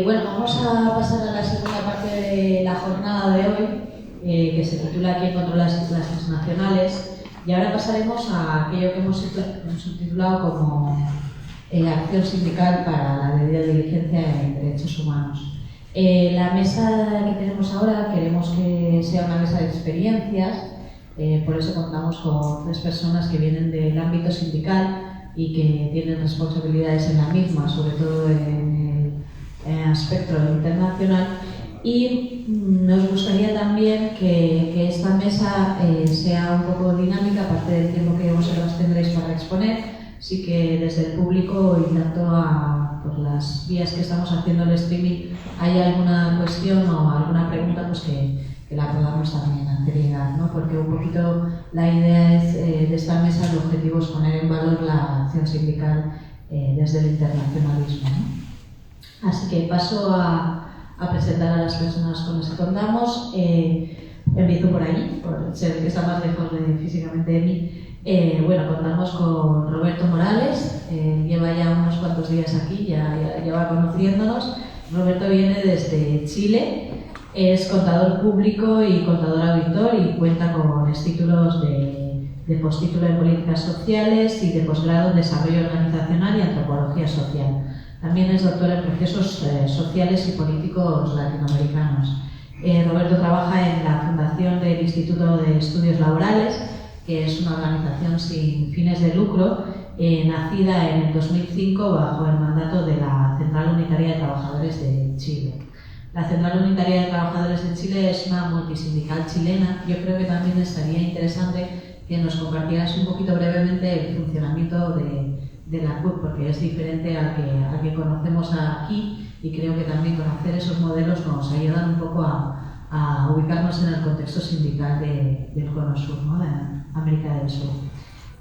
Bueno, vamos a pasar a la segunda parte de la jornada de hoy, que se titula ¿Quién controla las transnacionales? Y ahora pasaremos a aquello que hemos subtitulado como Acción Sindical para la debida diligencia en derechos humanos. La mesa que tenemos ahora queremos que sea una mesa de experiencias, por eso contamos con 3 personas que vienen del ámbito sindical y que tienen responsabilidades en la misma, sobre todo en aspecto internacional, y nos gustaría también que esta mesa sea un poco dinámica, aparte del tiempo que vosotros tendréis para exponer. Sí que desde el público y tanto por las vías que estamos haciendo el streaming hay alguna cuestión o alguna pregunta, pues que la podamos también hacer llegar, ¿no? Porque un poquito la idea es, de esta mesa, el objetivo es poner en valor la acción sindical desde el internacionalismo, ¿no? Así que paso a presentar a las personas con las que contamos. Empiezo por ahí, por ser el que está más lejos físicamente de mí. Bueno, contamos con Roberto Morales, lleva ya unos cuantos días aquí, ya va conociéndonos. Roberto viene desde Chile, es contador público y contador auditor y cuenta con títulos de postítulo en políticas sociales y de posgrado en desarrollo organizacional y antropología social. También es doctor en procesos sociales y políticos latinoamericanos. Roberto trabaja en la fundación del Instituto de Estudios Laborales, que es una organización sin fines de lucro, nacida en el 2005 bajo el mandato de la Central Unitaria de Trabajadores de Chile. La Central Unitaria de Trabajadores de Chile es una multisindical chilena. Yo creo que también estaría interesante que nos compartieras un poquito brevemente el funcionamiento de la CUT, porque es diferente al que conocemos aquí, y creo que también conocer esos modelos nos ayudan un poco a ubicarnos en el contexto sindical del Cono Sur, ¿no? De América del Sur.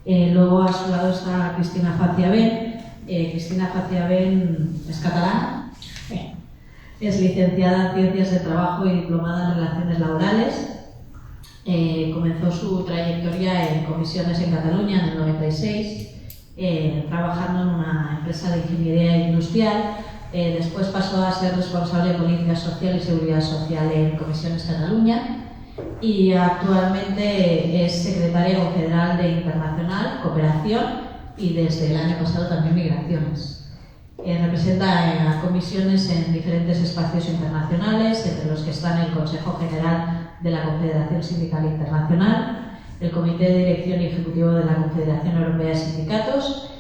Luego a su lado está Cristina Faciabén. Cristina Faciabén es catalana, es licenciada en Ciencias del Trabajo y diplomada en Relaciones Laborales. Comenzó su trayectoria en comisiones en Cataluña en el 96, trabajando en una empresa de ingeniería industrial. Después pasó a ser responsable de Política Social y Seguridad Social en Comisiones Cataluña, y actualmente es secretaria confederal de Internacional, Cooperación y desde el año pasado también Migraciones. Representa a comisiones en diferentes espacios internacionales, entre los que están el Consejo General de la Confederación Sindical Internacional, el Comité de Dirección y Ejecutivo de la Confederación Europea de Sindicatos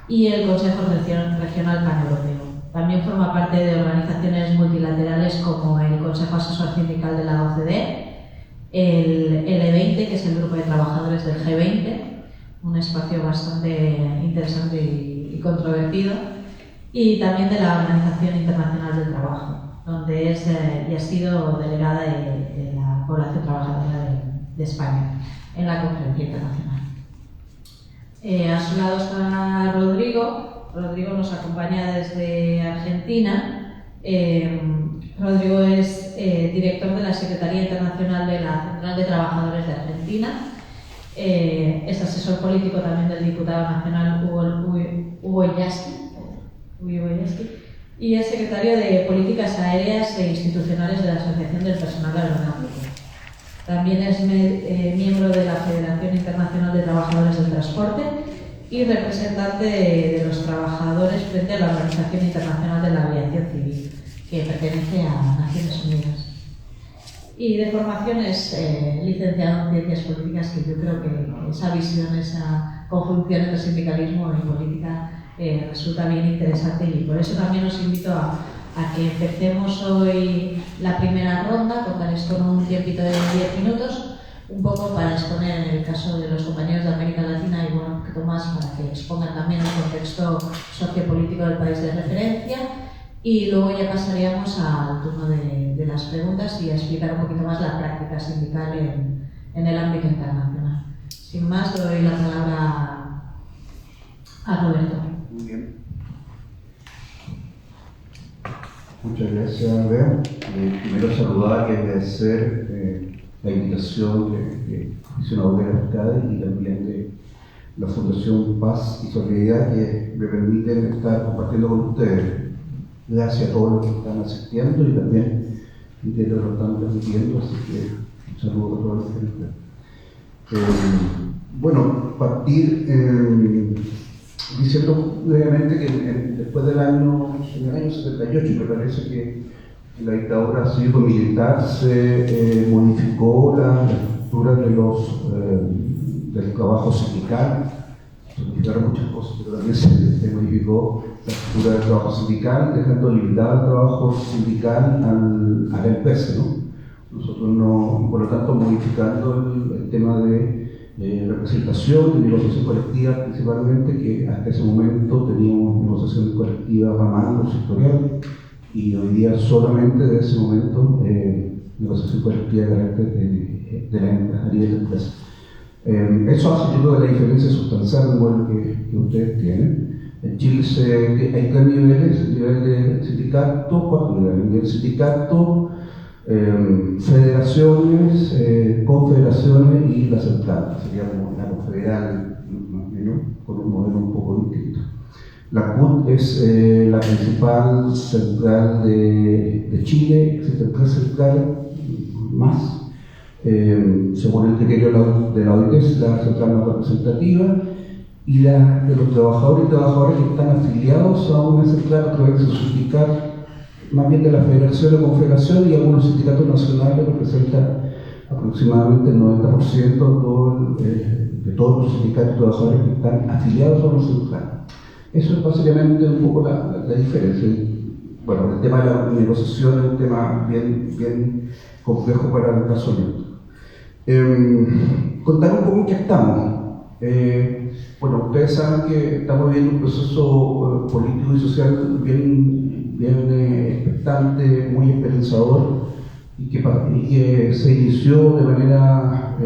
y el Consejo Regional Paneuropeo. También forma parte de organizaciones multilaterales como el Consejo Asesor Sindical de la OCDE, el L20, que es el grupo de trabajadores del G20, un espacio bastante interesante y controvertido, y también de la Organización Internacional del Trabajo, donde es y ha sido delegada de la población trabajadora de España en la Conferencia Internacional. A su lado está Rodrigo. Rodrigo nos acompaña desde Argentina. Rodrigo es director de la Secretaría Internacional de la Central de Trabajadores de Argentina. Es asesor político también del diputado nacional Hugo Yasky, y es secretario de Políticas Aéreas e Institucionales de la Asociación del Personal Aeronáutico. También es miembro de la Federación Internacional de Trabajadores del Transporte y representante de los trabajadores frente a la Organización Internacional de la Aviación Civil, que pertenece a Naciones Unidas. Y de formación es licenciado en Ciencias Políticas, que yo creo que esa visión, esa conjunción entre sindicalismo y política resulta bien interesante, y por eso también os invito a que empecemos hoy la primera ronda. Contaréis con un tiempito de 10 minutos. un poco para exponer en el caso de los compañeros de América Latina y bueno, un poquito más para que expongan también el contexto sociopolítico del país de referencia, y luego ya pasaríamos al turno de las preguntas y a explicar un poquito más la práctica sindical en el ámbito internacional. Sin más, doy la palabra a Roberto. Muy bien. Muchas gracias, Bea. Primero saludar y agradecer la invitación de Aficionados de la Fiscales y también de la Fundación Paz y Solidaridad, que me permiten estar compartiendo con ustedes. Gracias a todos los que están asistiendo y también a los que lo están transmitiendo, así que un saludo a todos los que están. Bueno, partir diciendo brevemente que después del año 78, me parece que la dictadura cívico-militar se modificó la estructura del trabajo sindical. Se modificaron muchas cosas, pero también se modificó la estructura del trabajo sindical, dejando limitado el trabajo sindical a la empresa, ¿no? Nosotros no, por lo tanto, modificando el tema de representación y negociación colectiva principalmente, que hasta ese momento teníamos negociación colectiva ramal o sectorial, y hoy día solamente de ese momento negociación colectiva de carácter a nivel de empresa. Eso hace, yo creo, la diferencia sustancial del modelo que ustedes tienen. En Chile hay tres niveles: el nivel de sindicato, cuatro niveles: el nivel de sindicato, federaciones, confederaciones y la central, sería como la confederal, más o menos, con un modelo un poco distinto. La CUT es la principal central de Chile. Existen tres centrales más. Según el criterio de la OIT, es la central más representativa, y la de los trabajadores y trabajadoras que están afiliados a una central a través de su sindicato, más bien de la federación o confederación, y algunos sindicatos nacionales representan aproximadamente el 90% de todos los sindicatos y trabajadores que están afiliados a una central. Eso es básicamente un poco la diferencia. Bueno, el tema de la negociación es un tema bien complejo para el caso nuestro. Contar un poco en qué estamos. Bueno, ustedes saben que estamos viviendo un proceso político y social bien expectante, muy esperanzador, y que se inició de manera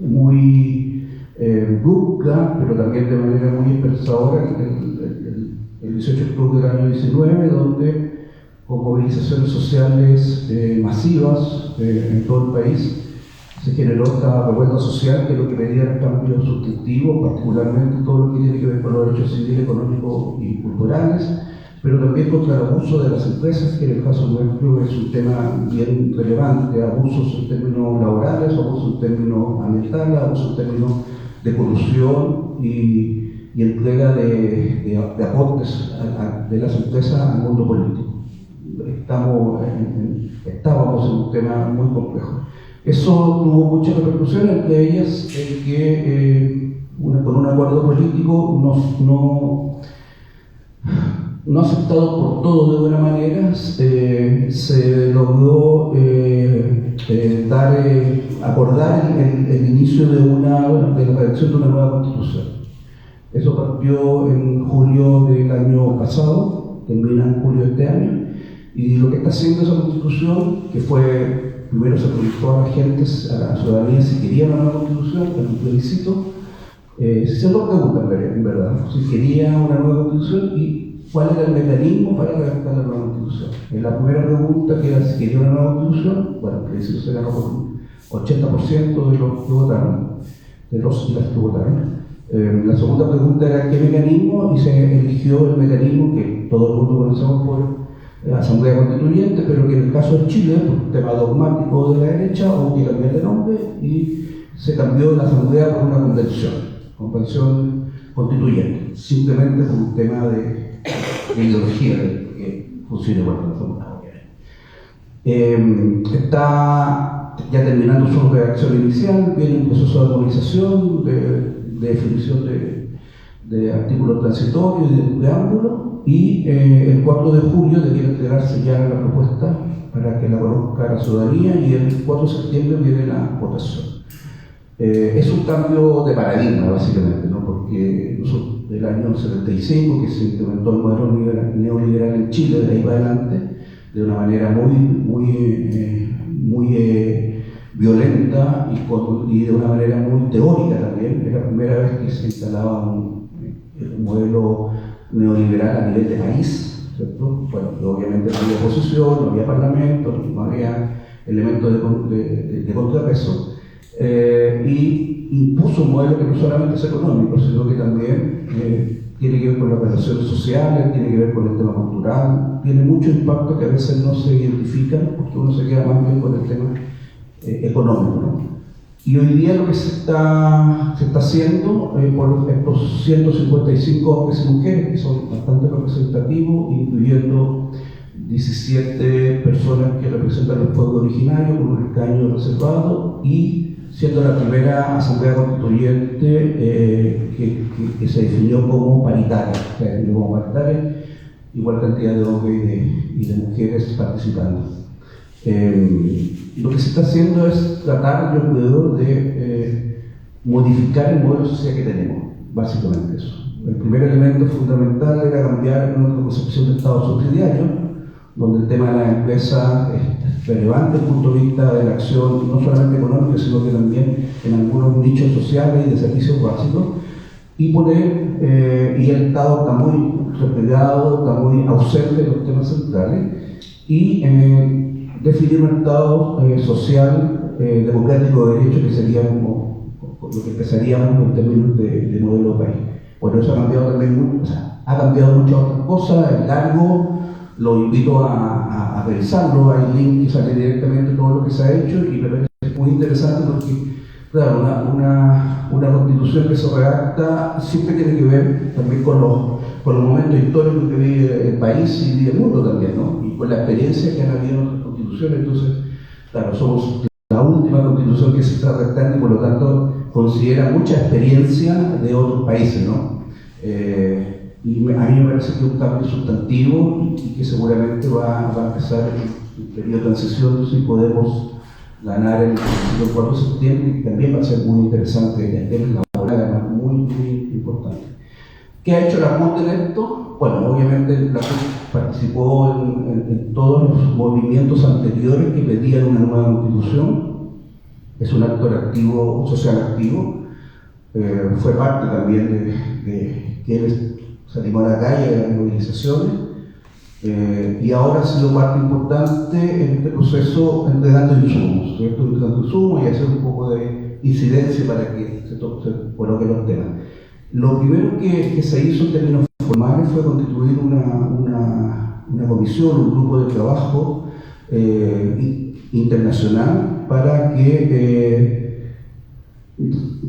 muy brusca, pero también de manera muy esperanzadora el 18 de octubre del año 19, donde con movilizaciones sociales masivas en todo el país se generó esta revuelta social, que lo que pedía era cambios sustantivos, particularmente todo lo que tiene que ver con los derechos civiles, económicos y culturales, pero también contra el abuso de las empresas, que en el caso nuestro es un tema bien relevante: abusos en términos laborales, abusos en términos ambientales, abusos en términos de corrupción y entrega de aportes de las empresas al mundo político. Estábamos en un tema muy complejo. Eso tuvo muchas repercusiones, entre ellas el que con un acuerdo político no aceptado por todos de buena manera, se logró acordar el inicio de la redacción de una nueva constitución. Eso partió en julio del año pasado, termina en julio de este año, y lo que está haciendo esa constitución, que fue, primero se preguntó a la gente, a la ciudadanía, si quería una nueva constitución, en un plebiscito, se hicieron dos preguntas en verdad: si quería una nueva constitución y cuál era el mecanismo para redactar la nueva constitución. En la primera pregunta, que era si quería una nueva constitución, bueno, el plebiscito se ganó por un 80% de los que votaron, de los y las que votaron. La segunda pregunta era qué mecanismo, y se eligió el mecanismo que todo el mundo conocemos por Asamblea Constituyente, pero que en el caso de Chile, por un tema dogmático de la derecha, hubo que cambiar de nombre y se cambió la Asamblea por una convención constituyente, simplemente por un tema de ideología que funcione por la Asamblea. Está ya terminando su redacción inicial, viene un proceso de armonización, de definición de artículos transitorios y de preámbulo, y el 4 de julio debiera entregarse ya la propuesta para que la conozca la ciudadanía, y el 4 de septiembre viene la votación. Es un cambio de paradigma, básicamente, ¿no? Porque nosotros, del año 75, que se implementó el modelo neoliberal en Chile, de ahí para adelante, de una manera muy violenta y de una manera muy teórica también. Era la primera vez que se instalaba un modelo neoliberal a nivel de país, ¿cierto? Bueno, obviamente no había oposición, no había parlamento, no había elementos de contrapeso. Y impuso un modelo que no solamente es económico, sino que también tiene que ver con las relaciones sociales, tiene que ver con el tema cultural, tiene mucho impacto que a veces no se identifican porque uno se queda más bien con el tema económico, ¿no? Y hoy día lo que se está haciendo por estos 155 hombres y mujeres, que son bastante representativos, incluyendo 17 personas que representan los pueblos originarios con un escaño reservado, y siendo la primera asamblea constituyente que se definió como paritaria, igual cantidad de hombres y de mujeres participando. Lo que se está haciendo es tratar, yo creo, de modificar el modelo social que tenemos, básicamente eso. El primer elemento fundamental era cambiar nuestra concepción de Estado subsidiario, donde el tema de la empresa es relevante desde el punto de vista de la acción, no solamente económica, sino que también en algunos nichos sociales y de servicios básicos, y y el Estado está muy replegado, está muy ausente de los temas centrales, y definir un Estado social, democrático de derecho, que sería como lo que empezaríamos en términos de modelo de país. Bueno, eso ha cambiado también mucho, ha cambiado muchas otras cosas, el cargo. Lo invito a revisarlo, hay link que sale directamente todo lo que se ha hecho, y me parece muy interesante porque, claro, una constitución que se redacta siempre tiene que ver también con los momentos históricos que vive el país y el mundo también, ¿no? Y con la experiencia que han habido en otras constituciones. Entonces, claro, somos la última constitución que se está redactando y por lo tanto considera mucha experiencia de otros países, ¿no? Y a mí me parece que es un cambio sustantivo y que seguramente va a empezar el periodo de transición si podemos ganar el 4 de septiembre, y también va a ser muy interesante, el tema laboral, muy importante. ¿Qué ha hecho la CUT en esto? Bueno, obviamente la CUT participó en todos los movimientos anteriores que pedían una nueva constitución. Es un actor activo, social activo. Fue parte también de quienes salimos a la calle de las movilizaciones, y ahora ha sido parte importante en este proceso entregando insumos, ¿cierto? Entregando insumos y hacer un poco de incidencia para que se coloquen los temas. Lo primero que se hizo en términos formales fue constituir una comisión, un grupo de trabajo internacional para que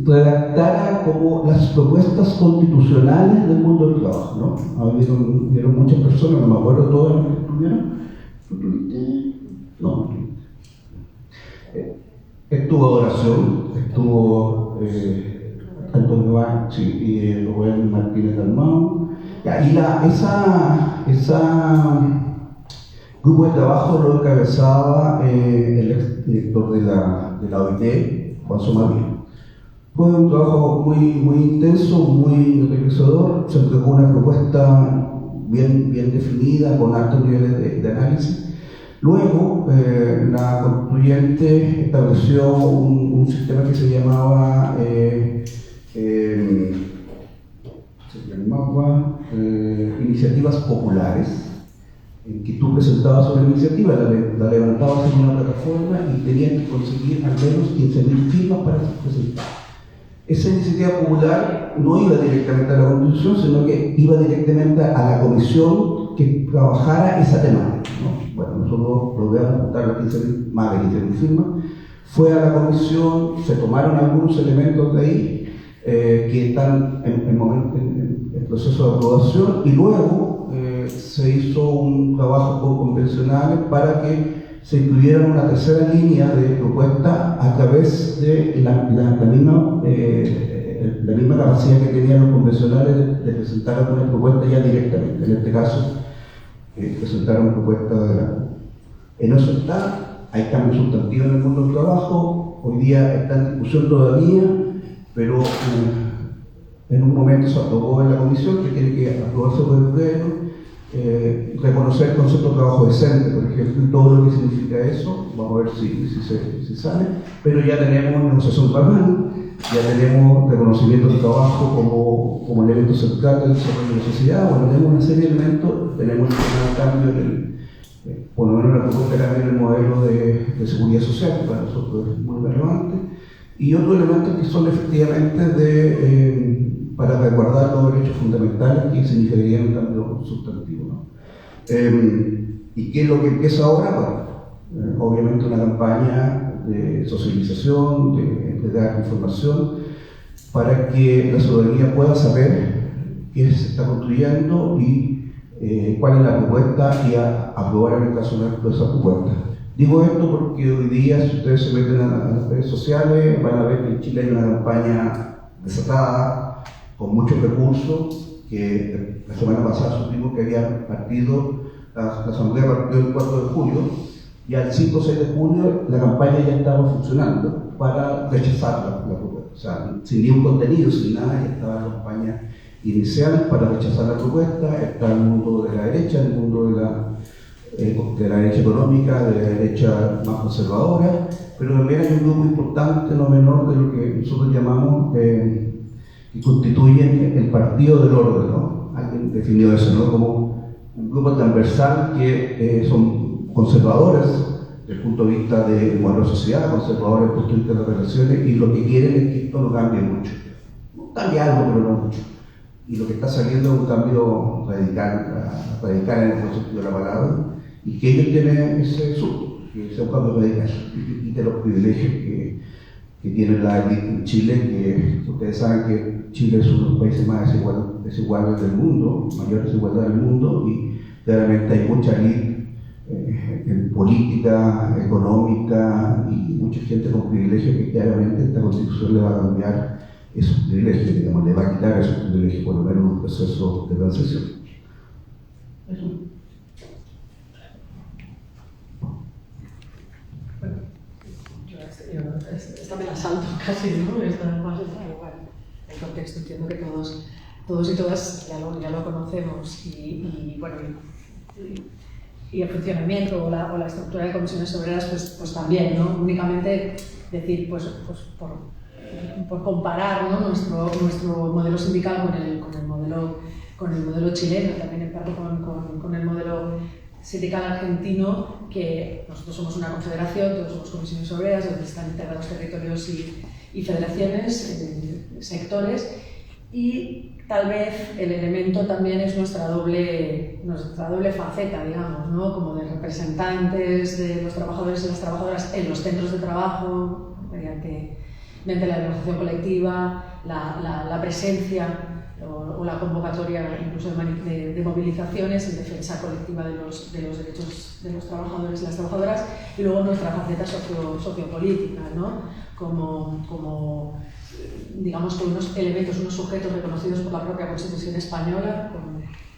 redactara como las propuestas constitucionales del mundo del trabajo, ¿no? Vieron muchas personas, no me acuerdo todas las que estuvieron. No. Estuvo Adoración, estuvo Antonio Bach y Rubén Martínez Dalmau. Y esa grupo de trabajo lo encabezaba el ex director de la OIT, Juan Somaría. Fue un trabajo muy intenso, muy enriquecedor. Se entregó una propuesta bien definida, con altos niveles de análisis. Luego, la constituyente estableció un sistema que se llamaba iniciativas populares, en que tú presentabas una iniciativa, la levantabas en una plataforma y tenías que conseguir al menos 15.000 firmas para presentar. Esa iniciativa popular no iba directamente a la Constitución, sino que iba directamente a la comisión que trabajara esa temática, ¿no? Bueno, nosotros logramos juntar las más de 15.000 firmas. Fue a la comisión, se tomaron algunos elementos de ahí que están en el proceso de aprobación, y luego se hizo un trabajo convencional para que se incluyera una tercera línea de propuesta a través de la misma capacidad que tenían los convencionales de presentar alguna propuesta ya directamente. En este caso, presentaron propuestas de la... En eso está, hay cambios sustantivos en el mundo del trabajo, hoy día está en discusión todavía, pero en un momento se aprobó en la comisión que tiene que aprobarse por el pleno. Reconocer el concepto de trabajo decente, por ejemplo, y todo lo que significa eso, vamos a ver si sale, pero ya tenemos negociación formal, ya tenemos reconocimiento del trabajo como elemento central del desarrollo de la sociedad. Bueno, tenemos una serie de elementos, tenemos el cambio por lo menos la propuesta de cambiar el modelo de seguridad social, que para nosotros es muy relevante, y otros elementos que son efectivamente para resguardar los derechos fundamentales, que significaría un cambio sustantivo, ¿no? ¿Y qué es lo que empieza ahora? Bueno, obviamente una campaña de socialización, de dar información, para que la ciudadanía pueda saber qué se está construyendo y cuál es la propuesta y aprobar en el caso de esa propuesta. Digo esto porque hoy día, si ustedes se meten a las redes sociales, van a ver que en Chile hay una campaña desatada, con muchos recursos, que la semana pasada supimos que había partido, la asamblea partió el 4 de julio, y al 5 o 6 de julio la campaña ya estaba funcionando para rechazar la propuesta. O sea, sin ningún contenido, sin nada, ya estaba la campaña inicial para rechazar la propuesta. Está el mundo de la derecha, el mundo de la derecha económica, de la derecha más conservadora, pero también hay un grupo importante, no menor, de lo que nosotros llamamos que constituyen el partido del orden, ¿no? Alguien definió eso, ¿no? Como un grupo transversal que son conservadores desde el punto de vista de la sociedad, conservadores desde el punto de vista de las relaciones, y lo que quieren es que esto no cambie mucho. Cambia algo, pero no mucho. Y lo que está saliendo es un cambio radical en el buen sentido de la palabra, y que ellos tienen ese susto, que sea un cambio radical, y que quite los privilegios que tiene la élite en Chile, que ustedes saben que Chile es uno de los países más desiguales del mundo, mayor desigualdad del mundo, y claramente hay mucha élite en política, económica, y mucha gente con privilegios que claramente esta constitución le va a cambiar esos privilegios, digamos, le va a quitar esos privilegios, por lo menos en un proceso de transición. Eso. Esta me la salto casi, ¿no? Esta más bueno, el contexto entiendo que todos y todas ya lo conocemos y bueno, y el funcionamiento o la estructura de comisiones obreras pues también, ¿no? Únicamente decir, pues por comparar, ¿no? nuestro modelo sindical con el modelo chileno, también en parte con el modelo sindical argentino, que nosotros somos una confederación, todos somos comisiones obreras, donde están integrados territorios y federaciones, sectores, y tal vez el elemento también es nuestra doble faceta, digamos, ¿no? Como de representantes de los trabajadores y las trabajadoras en los centros de trabajo, mediante la negociación colectiva, la presencia o la convocatoria incluso de movilizaciones en defensa colectiva de los derechos de los trabajadores y las trabajadoras, y luego nuestra faceta sociopolítica, ¿no? Como digamos, con unos elementos, unos sujetos reconocidos por la propia Constitución española,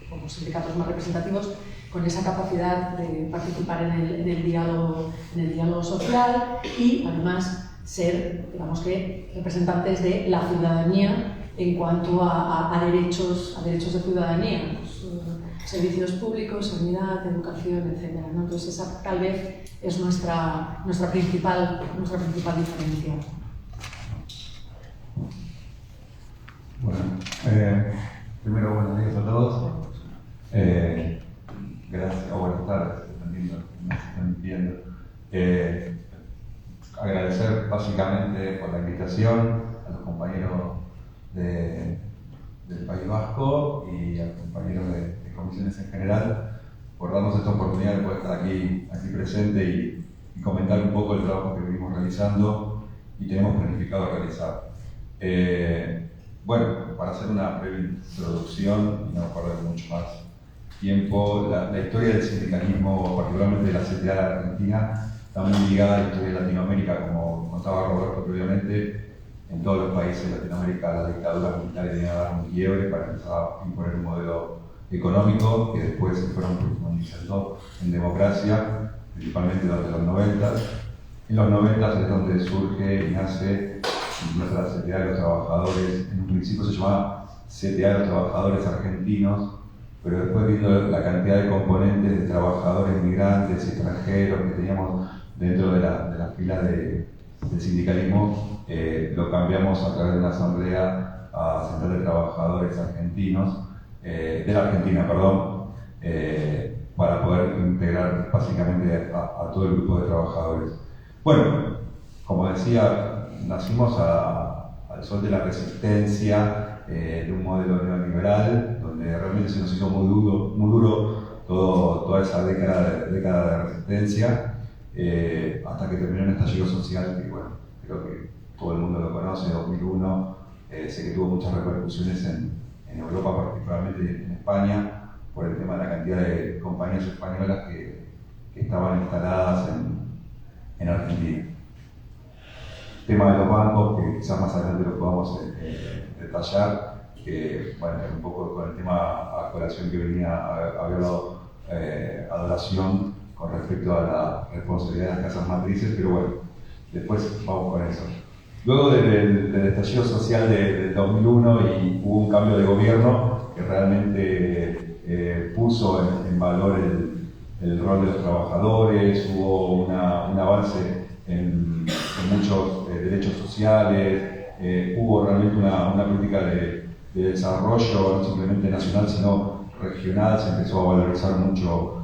como sindicatos más representativos, con esa capacidad de participar en el diálogo social y además ser, digamos que, representantes de la ciudadanía en cuanto a derechos de ciudadanía, pues, servicios públicos, sanidad, educación, etc., ¿no? Entonces esa tal vez es nuestra principal diferencia. Bueno, primero buenos días a todos. Gracias, o buenas tardes, dependiendo de cómo se están viendo. Agradecer básicamente por la invitación a los compañeros del País Vasco y a los compañeros de comisiones en general por darnos esta oportunidad de poder estar aquí presente y comentar un poco el trabajo que venimos realizando y tenemos planificado realizar. Bueno, para hacer una breve introducción y no perder mucho más tiempo, la historia del sindicalismo, particularmente de la CTA argentina, está muy ligada a la historia de Latinoamérica, como contaba Roberto previamente. En todos los países de Latinoamérica las dictaduras militares tenían que dar un quiebre para empezar a imponer un modelo económico que después se fueron profundizando en democracia, principalmente durante los 90. En los 90 es donde surge y nace nuestra CTA de los Trabajadores. En un principio se llamaba CTA de los Trabajadores Argentinos, pero después, viendo la cantidad de componentes de trabajadores migrantes y extranjeros que teníamos dentro de la fila del sindicalismo, lo cambiamos a través de una asamblea a Central de Trabajadores Argentinos, de la Argentina, perdón, para poder integrar básicamente a todo el grupo de trabajadores. Bueno, como decía, nacimos al sol de la resistencia de un modelo neoliberal, donde realmente se nos hizo muy duro toda esa década de resistencia, hasta que terminó el estallido social, que bueno, creo que todo el mundo lo conoce, 2001, sé que tuvo muchas repercusiones en Europa, particularmente en España, por el tema de la cantidad de compañías españolas que estaban instaladas en Argentina. El tema de los bancos, que quizás más adelante lo podamos detallar, que bueno, un poco con el tema a colación que había hablado Adoración con respecto a la responsabilidad de las casas matrices, pero bueno, después vamos con eso. Luego del estallido social del 2001 y hubo un cambio de gobierno que realmente puso en valor el rol de los trabajadores, hubo un avance en muchos derechos sociales, hubo realmente una política de desarrollo no simplemente nacional sino regional, se empezó a valorizar mucho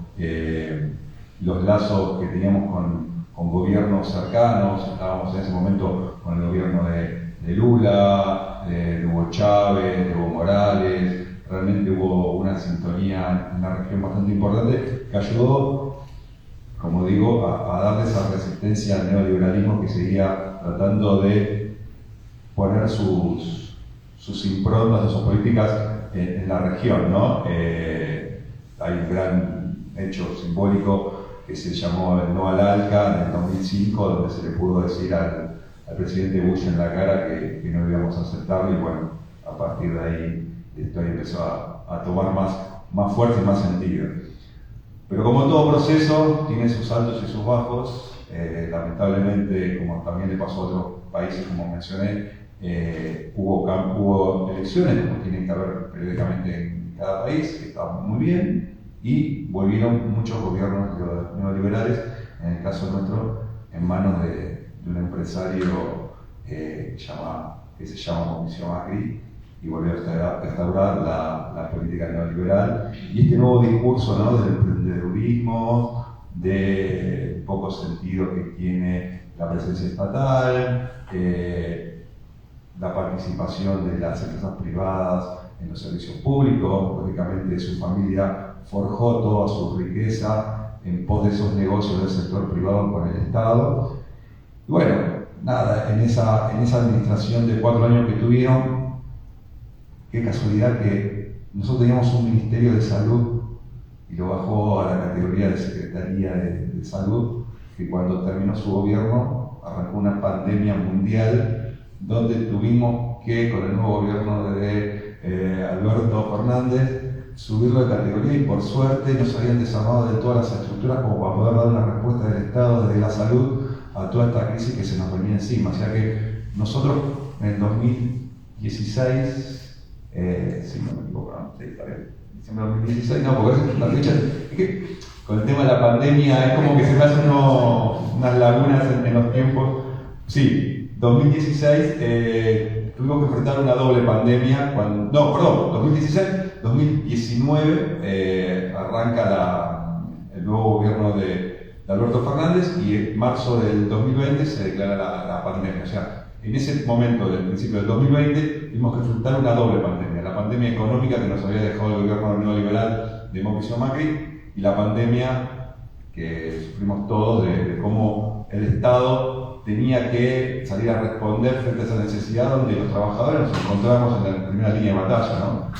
los lazos que teníamos con gobiernos cercanos. Estábamos en ese momento con el gobierno de Lula, de Hugo Chávez, de Evo Morales. Realmente hubo una sintonía en la región bastante importante que ayudó, como digo, a darle esa resistencia al neoliberalismo que seguía tratando de poner sus improntas, sus políticas en la región, ¿no? Hay un gran hecho simbólico que se llamó el No al ALCA en el 2005, donde se le pudo decir al presidente Bush en la cara que no íbamos a aceptarlo, y bueno, a partir de ahí la historia empezó a tomar más fuerza y más sentido. Pero como todo proceso, tiene sus altos y sus bajos. Lamentablemente, como también le pasó a otros países, como mencioné, hubo elecciones, como tienen que haber periódicamente en cada país, que estaban muy bien, y volvieron muchos gobiernos neoliberales, en el caso nuestro, en manos de un empresario que se llama Mauricio Macri, y volvió a restaurar la política neoliberal. Y este nuevo discurso, ¿no?, del emprendedurismo, de poco sentido que tiene la presencia estatal, la participación de las empresas privadas en los servicios públicos. Lógicamente su familia forjó toda su riqueza en pos de esos negocios del sector privado con el Estado. Y bueno, nada, en esa administración de 4 años que tuvieron, qué casualidad que nosotros teníamos un Ministerio de Salud y lo bajó a la categoría de Secretaría de Salud, que cuando terminó su gobierno arrancó una pandemia mundial donde tuvimos que, con el nuevo gobierno de Alberto Fernández, subirlo de categoría, y por suerte nos habían desarmado de todas las estructuras como para poder dar una respuesta del Estado desde la salud a toda esta crisis que se nos venía encima. O sea que nosotros en el 2016, si no me equivoco, ¿no? Sí, está bien. Diciembre de 2016, no, porque es la fecha. Es que con el tema de la pandemia es como que se me hacen unas lagunas en los tiempos. Sí, 2016 tuvimos que enfrentar una doble pandemia. 2019 arranca el nuevo gobierno de Alberto Fernández, y en marzo del 2020 se declara la pandemia. O sea, en ese momento, del principio del 2020, tuvimos que enfrentar una doble pandemia. La pandemia económica que nos había dejado el gobierno neoliberal de Mauricio Macri, y la pandemia que sufrimos todos de cómo el Estado tenía que salir a responder frente a esa necesidad, donde los trabajadores nos encontrábamos en la primera línea de batalla, ¿no?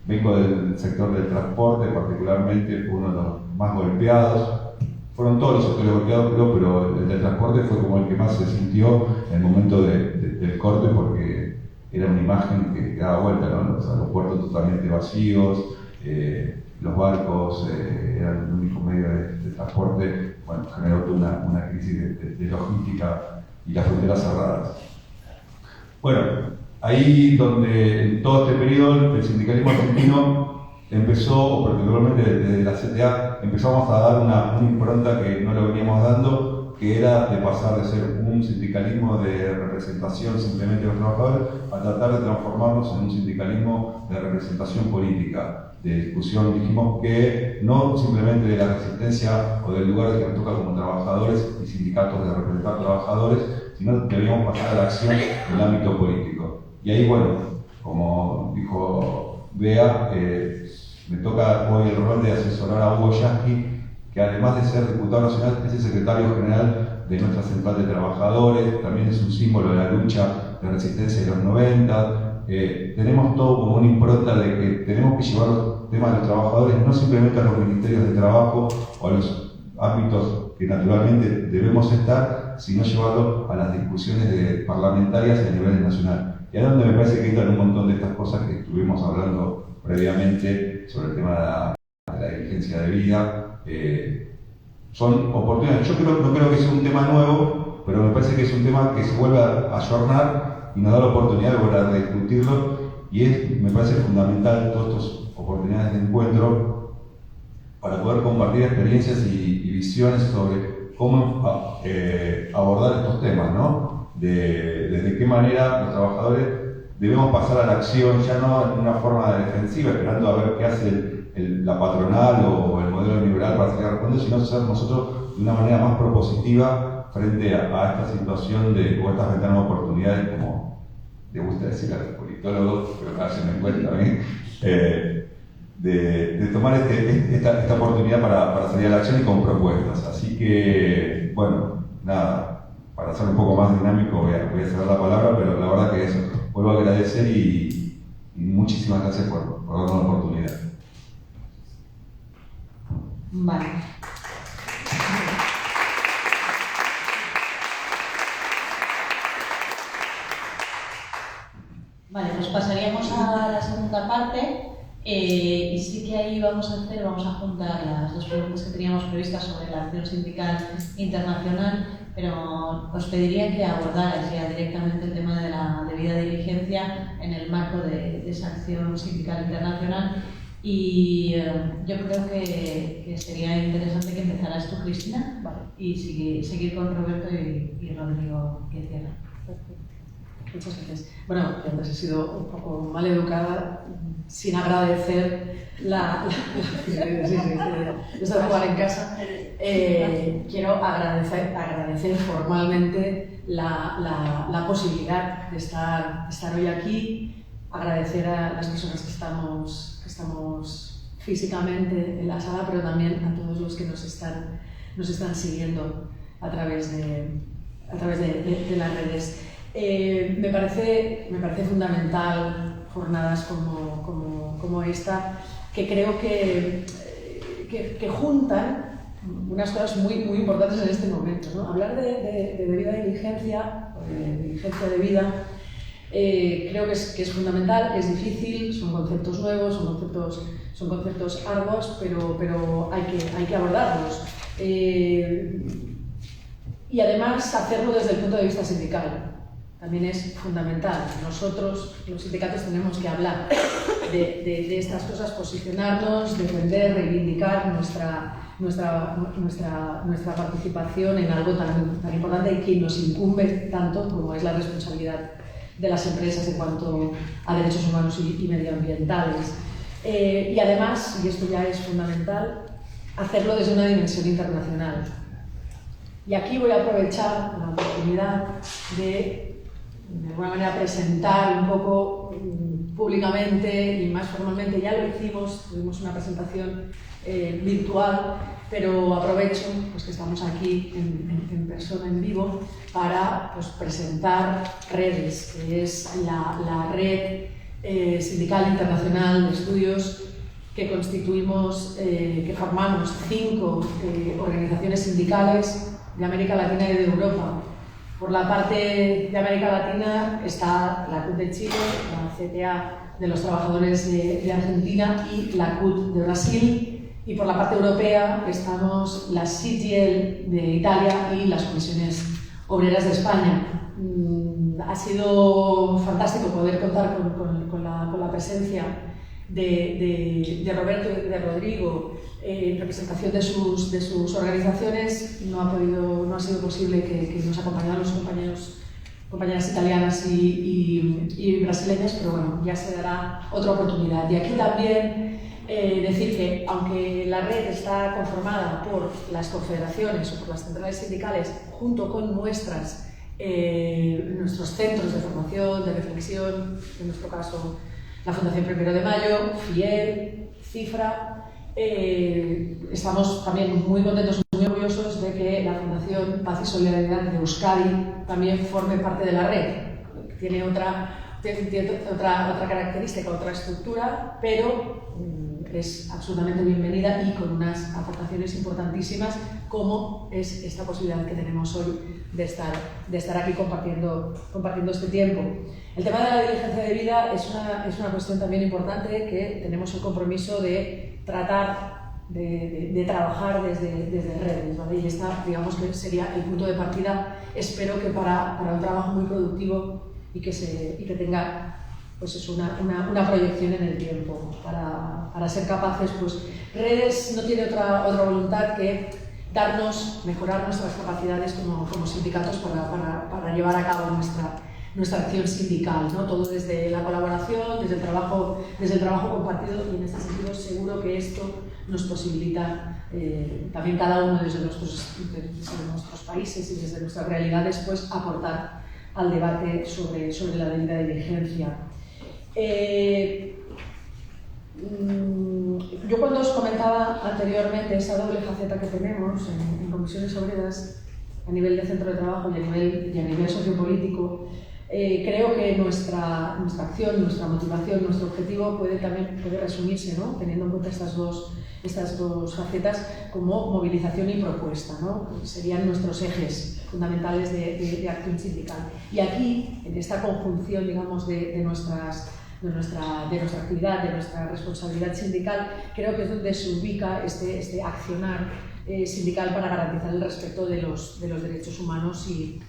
Vengo del sector del transporte, particularmente fue uno de los más golpeados. Fueron todos los sectores golpeados, pero el del transporte fue como el que más se sintió en el momento del corte, porque era una imagen que daba vuelta, ¿no? Los aeropuertos totalmente vacíos, los barcos eran el único medio de transporte, bueno, generó toda una crisis de logística y las fronteras cerradas. Bueno, ahí donde en todo este periodo el sindicalismo argentino empezó, particularmente desde la CTA, empezamos a dar una impronta que no lo veníamos dando, que era de pasar de ser un sindicalismo de representación simplemente de los trabajadores a tratar de transformarnos en un sindicalismo de representación política, de discusión. Dijimos que no simplemente de la resistencia o del lugar que nos toca como trabajadores y sindicatos de representar trabajadores, sino que debíamos pasar a la acción en el ámbito político. Y ahí, bueno, como dijo Bea, me toca hoy el rol de asesorar a Hugo Yasky, que además de ser diputado nacional es el secretario general de nuestra central de trabajadores, también es un símbolo de la lucha de resistencia de los 90. Tenemos todo como una impronta de que tenemos que llevar los temas de los trabajadores no simplemente a los ministerios de trabajo o a los ámbitos que naturalmente debemos estar, sino llevarlo a las discusiones parlamentarias a nivel nacional. Y ahí es donde me parece que entran un montón de estas cosas que estuvimos hablando previamente sobre el tema de la diligencia de vida. Son oportunidades. Yo no creo que sea un tema nuevo, pero me parece que es un tema que se vuelve a ayornar y nos da la oportunidad de volver a discutirlo, y me parece fundamental todas estas oportunidades de encuentro para poder compartir experiencias y visiones sobre cómo abordar estos temas, ¿no? Desde qué manera los trabajadores debemos pasar a la acción, ya no en una forma defensiva, esperando a ver qué hace la patronal o el modelo liberal para seguir respondiendo, sino ser nosotros de una manera más propositiva frente a esta situación o estas ventanas de oportunidades, como le gusta decir a los politólogos, pero cada vez me cuenta también, de tomar esta oportunidad para salir a la acción y con propuestas. Así que, bueno, nada, para ser un poco más dinámico voy a ceder la palabra, pero la verdad que eso, vuelvo a agradecer y muchísimas gracias por darnos la oportunidad. Vale. Vale, pues pasaríamos a la segunda parte. Y sí que ahí vamos a juntar las dos preguntas que teníamos previstas sobre la acción sindical internacional, pero os pediría que abordarais ya directamente el tema de la debida diligencia en el marco de esa acción sindical internacional. Y yo creo que sería interesante que empezaras tú, Cristina, ¿vale? Y seguir con Roberto y Rodrigo, que cierra. Muchas gracias. Bueno, antes he sido un poco mal educada sin agradecer desde jugar en casa. Quiero agradecer formalmente la posibilidad de estar hoy aquí, agradecer a las personas que estamos físicamente en la sala, pero también a todos los que nos están siguiendo a través de las redes. Me parece fundamental jornadas como esta, que creo que juntan unas cosas muy importantes en este momento, ¿no? Hablar de debida diligencia, de diligencia de vida, creo que es fundamental, es difícil, son conceptos nuevos, son conceptos arduos, pero hay que abordarlos. Y además hacerlo desde el punto de vista sindical. También es fundamental. Nosotros, los sindicatos, tenemos que hablar de estas cosas, posicionarnos, defender, reivindicar nuestra participación en algo tan importante y que nos incumbe tanto como es la responsabilidad de las empresas en cuanto a derechos humanos y medioambientales. Y además, y esto ya es fundamental, hacerlo desde una dimensión internacional. Y aquí voy a aprovechar la oportunidad de alguna manera presentar un poco públicamente y más formalmente. Ya lo hicimos, tuvimos una presentación virtual, pero aprovecho pues, que estamos aquí en persona, en vivo, para pues, presentar redes, que es la red sindical internacional de estudios que constituimos, que formamos 5 organizaciones sindicales de América Latina y de Europa. Por la parte de América Latina está la CUT de Chile, la CTA de los Trabajadores de Argentina y la CUT de Brasil, y por la parte europea estamos la CGIL de Italia y las Comisiones Obreras de España. Ha sido fantástico poder contar con la presencia de Roberto y de Rodrigo en representación de sus organizaciones. No ha sido posible que nos acompañaran los compañeras italianas y brasileñas, pero bueno, ya se dará otra oportunidad. Y aquí también decir que, aunque la red está conformada por las confederaciones o por las centrales sindicales, junto con nuestros centros de formación, de reflexión, en nuestro caso la Fundación 1 de Mayo, FIEL, CIFRA, estamos también muy contentos y muy orgullosos de que la Fundación Paz y Solidaridad de Euskadi también forme parte de la red. Tiene otra característica, otra estructura, pero es absolutamente bienvenida y con unas aportaciones importantísimas, como es esta posibilidad que tenemos hoy de estar aquí compartiendo este tiempo. El tema de la diligencia de vida es una cuestión también importante que tenemos el compromiso de tratar, de trabajar desde redes, ¿vale? Y esta, digamos, que sería el punto de partida, espero que para un trabajo muy productivo y que tenga pues es una proyección en el tiempo para ser capaces, pues redes no tiene otra voluntad que mejorar nuestras capacidades como sindicatos para llevar a cabo nuestra acción sindical, ¿no? Todo desde la colaboración, desde el trabajo compartido, y en este sentido seguro que esto nos posibilita también cada uno desde nuestros países y desde nuestras realidades, pues aportar al debate sobre la debida diligencia. Yo cuando os comentaba anteriormente esa doble faceta que tenemos en comisiones obreras a nivel de centro de trabajo y a nivel sociopolítico, creo que nuestra acción, nuestra motivación, nuestro objetivo puede resumirse, ¿no? Teniendo en cuenta estas dos facetas, como movilización y propuesta, ¿no? Serían nuestros ejes fundamentales de acción sindical. Y aquí, en esta conjunción, digamos, de nuestra actividad, de nuestra responsabilidad sindical, creo que es donde se ubica este accionar sindical para garantizar el respeto de los derechos humanos y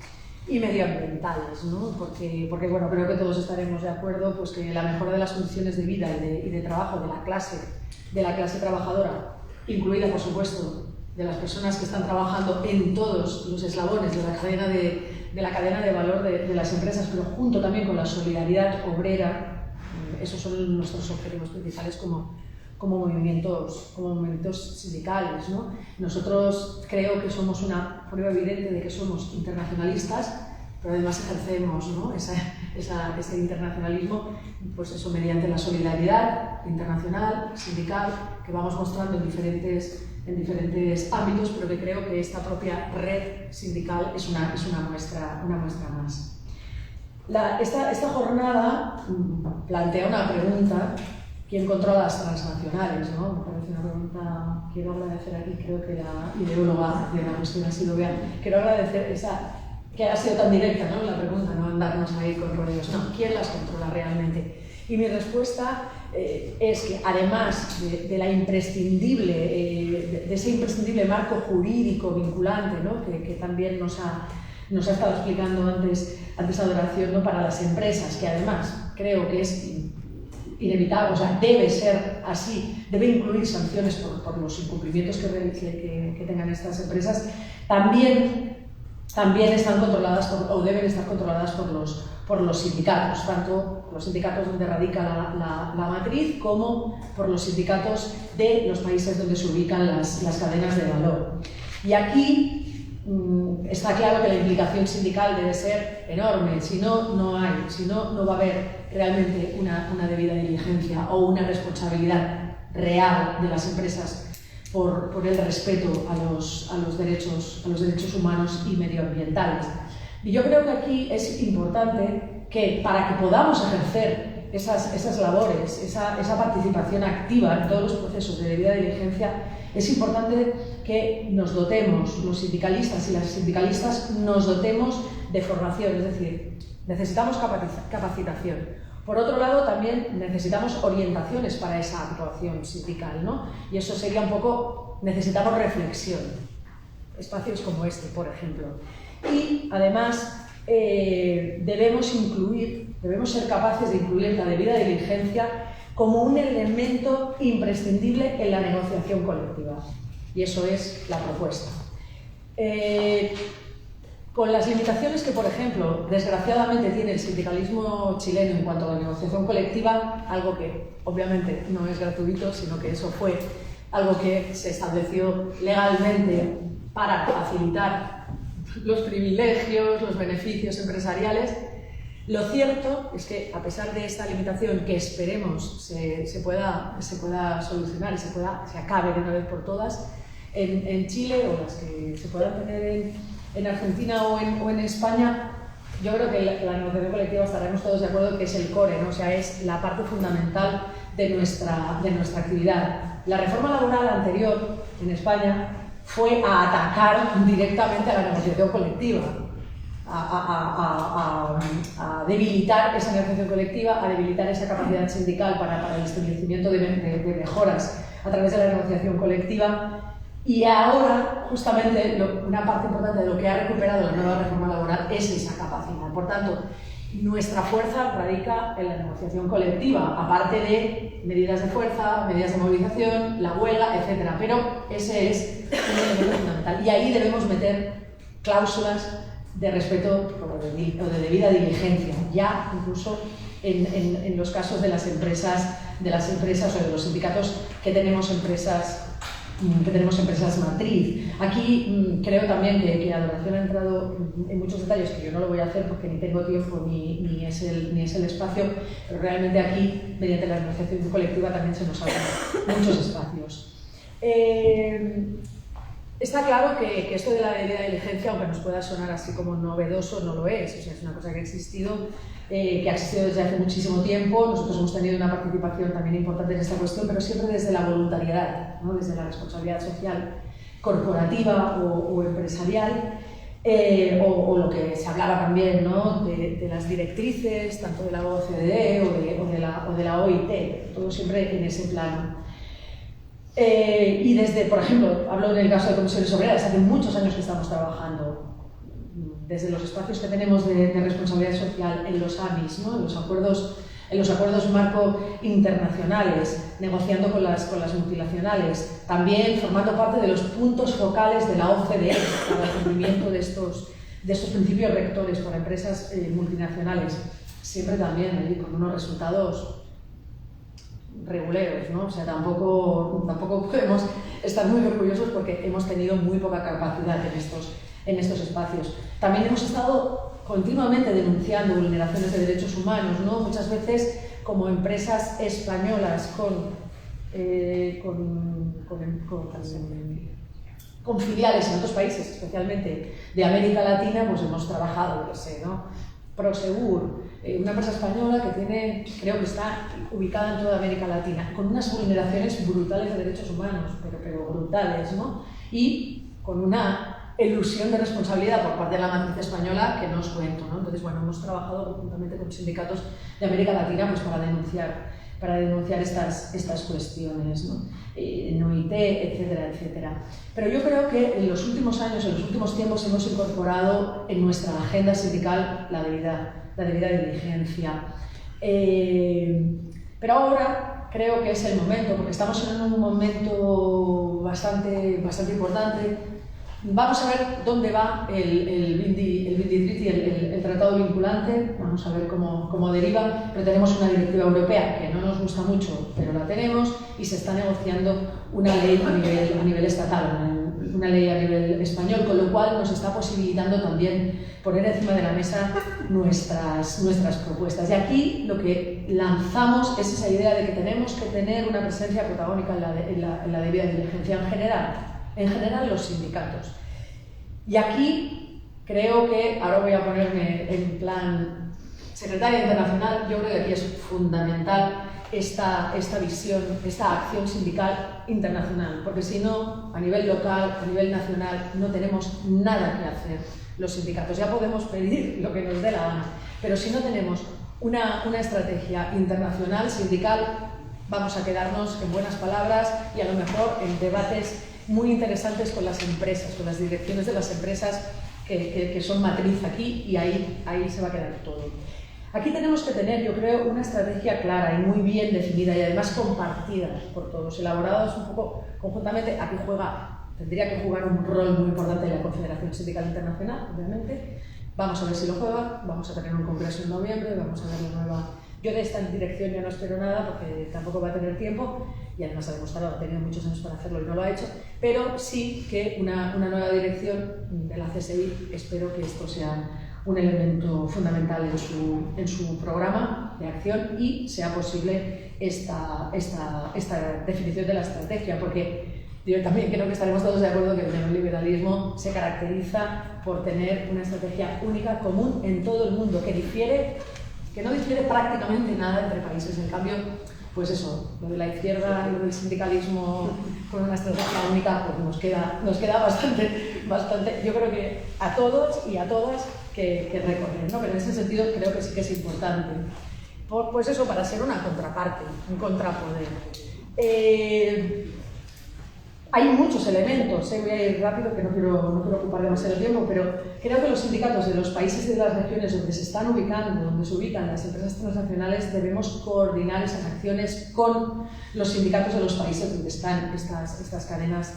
medioambientales, ¿no? Porque bueno, creo que todos estaremos de acuerdo, pues, que la mejora de las condiciones de vida y de trabajo de la clase trabajadora, incluida, por supuesto, de las personas que están trabajando en todos los eslabones de la cadena de valor de las empresas, pero junto también con la solidaridad obrera. Esos son nuestros objetivos principales como movimientos sindicales, ¿no? Nosotros creo que somos una prueba evidente de que somos internacionalistas, pero además ejercemos, ¿no? ese internacionalismo, pues eso, mediante la solidaridad internacional, sindical, que vamos mostrando en diferentes ámbitos, pero que creo que esta propia red sindical es una muestra más. Esta jornada plantea una pregunta: ¿quién controla las transnacionales? ¿No? Me parece una pregunta. Quiero agradecer aquí, creo que la ideóloga de la cuestión ha sido Bea. Quiero agradecer que ha sido tan directa, ¿no? La pregunta, no andarnos ahí con rodeos. No, ¿quién las controla realmente? Y mi respuesta es que, además de ese imprescindible marco jurídico vinculante, ¿no? que también nos ha estado explicando antes Adoración, ¿no? Para las empresas, que además creo que es inevitable, o sea, debe ser así, debe incluir sanciones por los incumplimientos que tengan estas empresas, también están controladas o deben estar controladas por los sindicatos, tanto por los sindicatos donde radica la matriz, como por los sindicatos de los países donde se ubican las cadenas de valor. Y aquí está claro que la implicación sindical debe ser enorme, si no va a haber realmente una debida diligencia o una responsabilidad real de las empresas por el respeto a los derechos humanos y medioambientales. Y yo creo que aquí es importante que, para que podamos ejercer esas labores, esa participación activa en todos los procesos de debida diligencia, es importante que nos dotemos, los sindicalistas y las sindicalistas, nos dotemos de formación, es decir, necesitamos capacitación, Por otro lado, también necesitamos orientaciones para esa actuación sindical, ¿no? Y eso sería un poco, necesitamos reflexión, espacios como este, por ejemplo. Y además debemos ser capaces de incluir la debida diligencia como un elemento imprescindible en la negociación colectiva. Y eso es la propuesta. Con las limitaciones que, por ejemplo, desgraciadamente tiene el sindicalismo chileno en cuanto a la negociación colectiva, algo que obviamente no es gratuito, sino que eso fue algo que se estableció legalmente para facilitar los privilegios, los beneficios empresariales. Lo cierto es que, a pesar de esta limitación que esperemos se pueda solucionar y se acabe de una vez por todas, en Chile, o las que se puedan tener en Argentina o en España, yo creo que la negociación colectiva estaremos todos de acuerdo que es el core, ¿no? O sea, es la parte fundamental de nuestra actividad. La reforma laboral anterior en España fue a atacar directamente a la negociación colectiva, a debilitar esa negociación colectiva, a debilitar esa capacidad sindical para el establecimiento de mejoras a través de la negociación colectiva. Y ahora, justamente, una parte importante de lo que ha recuperado la nueva reforma laboral es esa capacidad. Por tanto, nuestra fuerza radica en la negociación colectiva, aparte de medidas de fuerza, medidas de movilización, la huelga, etc. Pero ese es un elemento fundamental. Y ahí debemos meter cláusulas de respeto o de debida diligencia, ya incluso en los casos de las empresas o de los sindicatos que tenemos empresas matriz. Aquí creo también que Adoración ha entrado en muchos detalles que yo no lo voy a hacer porque ni tengo tiempo ni es el espacio, pero realmente aquí, mediante la negociación colectiva, también se nos abren muchos espacios. Está claro que esto de la debida diligencia, aunque nos pueda sonar así como novedoso, no lo es. O sea, es una cosa que ha existido desde hace muchísimo tiempo. Nosotros hemos tenido una participación también importante en esta cuestión, pero siempre desde la voluntariedad, ¿no? Desde la responsabilidad social corporativa o empresarial, o lo que se hablaba también, ¿no? de las directrices, tanto de la OCDE o de la OIT, todo siempre en ese plano. Y desde, por ejemplo, hablo en el caso de Comisiones Obreras, hace muchos años que estamos trabajando desde los espacios que tenemos de responsabilidad social en los AMIs, ¿no? en los acuerdos marco internacionales, negociando con las multinacionales, también formando parte de los puntos focales de la OCDE para el cumplimiento de estos principios rectores para empresas multinacionales, siempre también allí con unos resultados reguleros, ¿no? O sea, tampoco podemos estar muy orgullosos porque hemos tenido muy poca capacidad en estos espacios. También hemos estado continuamente denunciando vulneraciones de derechos humanos, ¿no? Muchas veces como empresas españolas con filiales en otros países, especialmente de América Latina, pues hemos trabajado, yo sé, ¿no? Prosegur, una empresa española que creo que está ubicada en toda América Latina, con unas vulneraciones brutales de derechos humanos, pero brutales, ¿no? Y con una elusión de responsabilidad por parte de la matriz española que no os cuento, ¿no? Entonces, bueno, hemos trabajado conjuntamente con sindicatos de América Latina pues, para denunciar estas cuestiones, ¿no? En OIT, etcétera, etcétera. Pero yo creo que en los últimos años, en los últimos tiempos, hemos incorporado en nuestra agenda sindical la debida diligencia. Pero ahora creo que es el momento, porque estamos en un momento bastante importante. Vamos a ver dónde va el Bindi Treaty, el tratado vinculante, vamos a ver cómo deriva, pero tenemos una directiva europea que no nos gusta mucho, pero la tenemos, y se está negociando una ley a nivel estatal, una ley a nivel español, con lo cual nos está posibilitando también poner encima de la mesa nuestras propuestas. Y aquí lo que lanzamos es esa idea de que tenemos que tener una presencia protagónica en la debida diligencia en general los sindicatos. Y aquí creo que, ahora voy a ponerme en plan secretaria internacional, yo creo que aquí es fundamental esta visión, esta acción sindical internacional, porque si no, a nivel local, a nivel nacional, no tenemos nada que hacer los sindicatos. Ya podemos pedir lo que nos dé la gana, pero si no tenemos una estrategia internacional, sindical. Vamos a quedarnos en buenas palabras y a lo mejor en debates muy interesantes con las empresas, con las direcciones de las empresas que son matriz aquí, y ahí se va a quedar todo. Aquí tenemos que tener, yo creo, una estrategia clara y muy bien definida y además compartida por todos, elaborados un poco conjuntamente. Aquí tendría que jugar un rol muy importante la Confederación Sindical Internacional, obviamente. Vamos a ver si lo juega, vamos a tener un congreso en noviembre, vamos a ver la nueva... Yo de esta dirección ya no espero nada porque tampoco va a tener tiempo, y además ha demostrado, ha tenido muchos años para hacerlo y no lo ha hecho, pero sí que una nueva dirección de la CSI, espero que esto sea un elemento fundamental en su programa de acción y sea posible esta definición de la estrategia, porque yo también creo que estaremos todos de acuerdo que el neoliberalismo se caracteriza por tener una estrategia única, común en todo el mundo, que no difiere prácticamente nada entre países. En cambio, pues eso, lo de la izquierda y lo del sindicalismo con una estrategia única, pues nos queda bastante, yo creo que a todos y a todas que recorrer, ¿no? Pero en ese sentido creo que sí que es importante. Pues eso, para ser una contraparte, un contrapoder. Hay muchos elementos, voy a ir rápido, que no quiero ocupar demasiado tiempo, pero creo que los sindicatos de los países y de las regiones donde se están ubicando, donde se ubican las empresas transnacionales, debemos coordinar esas acciones con los sindicatos de los países donde están estas cadenas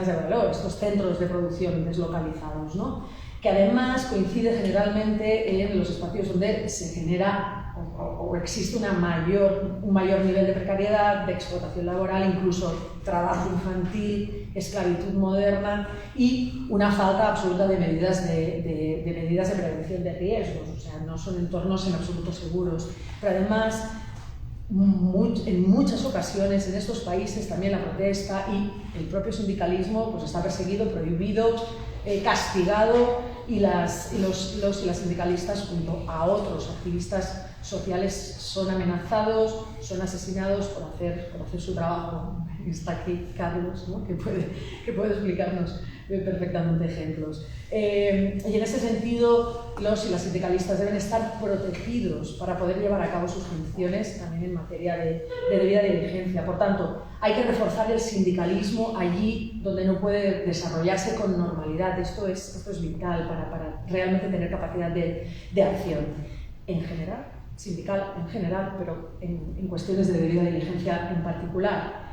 de valor, estos centros de producción deslocalizados, ¿no? Que además coincide generalmente en los espacios donde se genera o existe un mayor nivel de precariedad, de explotación laboral, incluso trabajo infantil, esclavitud moderna y una falta absoluta de medidas de prevención de riesgos. O sea, no son entornos en absoluto seguros. Pero además, en muchas ocasiones en estos países también la protesta y el propio sindicalismo pues está perseguido, prohibido, castigado, y los y las sindicalistas junto a otros activistas sociales son amenazados, son asesinados por hacer su trabajo. Está aquí Carlos, ¿no? que puede explicarnos perfectamente ejemplos. Y en ese sentido, los y las sindicalistas deben estar protegidos para poder llevar a cabo sus funciones también en materia de debida diligencia. Por tanto, hay que reforzar el sindicalismo allí donde no puede desarrollarse con normalidad. Esto es vital para realmente tener capacidad de acción en general, sindical en general, pero en cuestiones de debida diligencia en particular.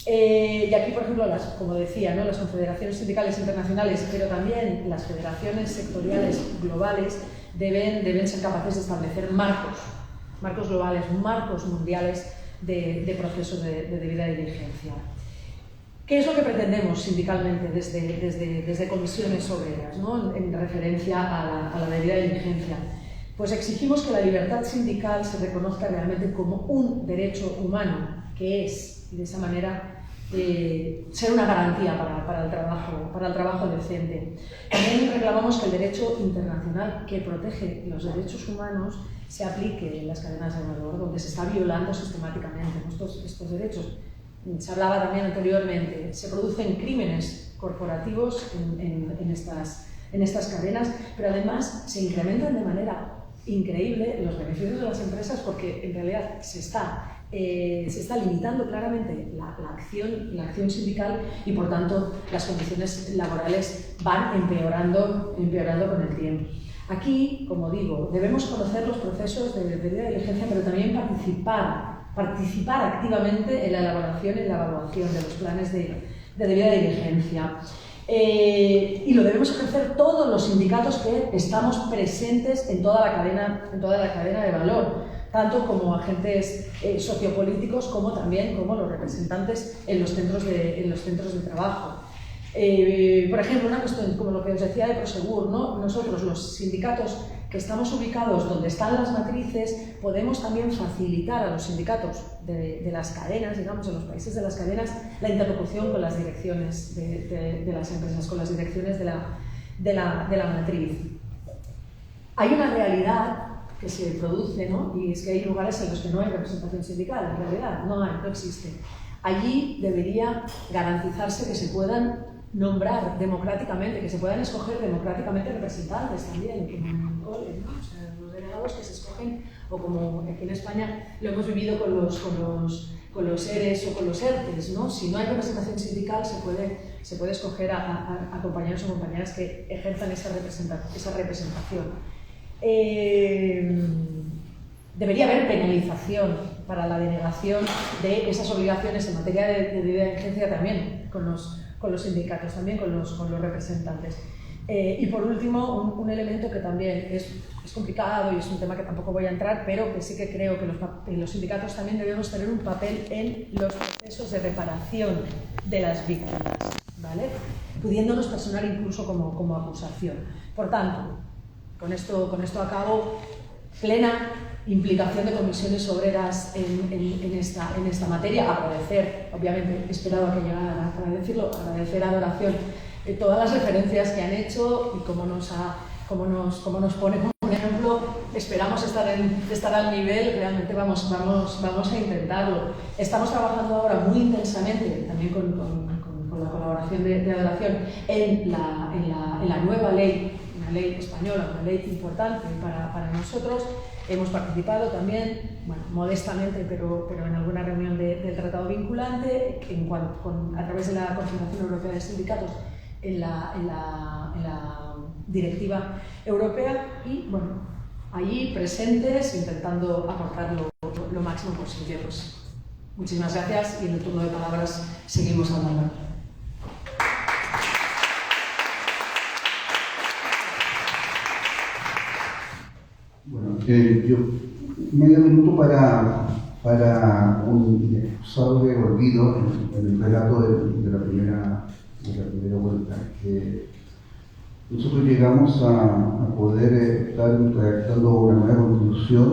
Y aquí, por ejemplo, como decía, ¿no? Las confederaciones sindicales internacionales, pero también las federaciones sectoriales globales deben ser capaces de establecer marcos globales, marcos mundiales de procesos de debida diligencia. ¿Qué es lo que pretendemos sindicalmente desde comisiones obreras, ¿no? En referencia a la debida diligencia? Pues exigimos que la libertad sindical se reconozca realmente como un derecho humano, que es, y de esa manera, ser una garantía para el trabajo decente. También reclamamos que el derecho internacional que protege los derechos humanos se aplique en las cadenas de valor, donde se está violando sistemáticamente estos derechos. Se hablaba también anteriormente, se producen crímenes corporativos en estas cadenas, pero además se incrementan de manera increíble los beneficios de las empresas, porque en realidad se está limitando claramente la acción sindical y, por tanto, las condiciones laborales van empeorando con el tiempo. Aquí, como digo, debemos conocer los procesos de debida diligencia, pero también participar activamente en la elaboración y la evaluación de los planes de debida diligencia. Y lo debemos ejercer todos los sindicatos que estamos presentes en toda la cadena de valor, tanto como agentes sociopolíticos como también como los representantes en los centros de trabajo. Por ejemplo, una cuestión como lo que os decía de Prosegur, ¿no? Nosotros, los sindicatos que estamos ubicados donde están las matrices, podemos también facilitar a los sindicatos de las cadenas, digamos, en los países de las cadenas, la interlocución con las direcciones de las empresas, con las direcciones de la matriz. Hay una realidad que se produce, ¿no? Y es que hay lugares en los que no hay representación sindical, en realidad, no existe. Allí debería garantizarse que se puedan nombrar democráticamente, que se puedan escoger democráticamente representantes también, como en el cole, ¿no? O sea, delegados que se escogen, o como aquí en España lo hemos vivido con los ERES o con los ERTES, ¿no? Si no hay representación sindical, se puede escoger a compañeros o compañeras que ejerzan esa representación. Debería haber penalización para la denegación de esas obligaciones en materia de diligencia también con los sindicatos, también con los representantes. Y por último, un elemento que también es complicado y es un tema que tampoco voy a entrar, pero que sí que creo que los sindicatos también debemos tener un papel en los procesos de reparación de las víctimas, ¿vale? Pudiéndonos personar incluso como acusación. Por tanto, con esto acabo, plena implicación de comisiones obreras en esta materia. Agradecer, obviamente, he esperado a que llegara para decirlo, agradecer a Adoración todas las referencias que han hecho y cómo nos pone como ejemplo. Esperamos estar al nivel, realmente vamos a intentarlo. Estamos trabajando ahora muy intensamente, también con la colaboración de Adoración, en la nueva ley, una ley española, una ley importante para nosotros. Hemos participado también, bueno, modestamente, pero en alguna reunión del tratado vinculante, a través de la Confederación Europea de Sindicatos, en la directiva europea, y bueno, allí presentes intentando aportar lo máximo posible. Pues, muchísimas gracias, y en el turno de palabras seguimos hablando. Bueno, yo medio minuto para un excusado de olvido en el relato de la primera vuelta. Nosotros llegamos a poder estar redactando una nueva constitución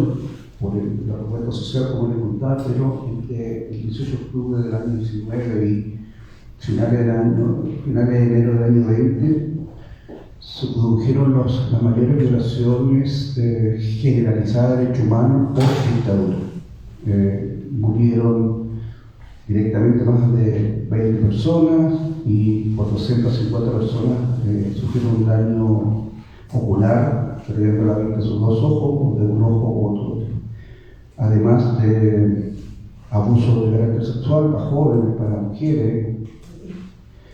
por la propuesta social, como les contaba, pero entre el 18 de octubre del año 19 y finales de enero del año 20, se produjeron las mayores violaciones generalizadas de derechos humanos por dictadura. Murieron directamente más de 20 personas y 450 personas sufrieron un daño ocular, perdiendo la vista de sus dos ojos, de un ojo u otro. Además de abuso de carácter sexual para jóvenes, para mujeres.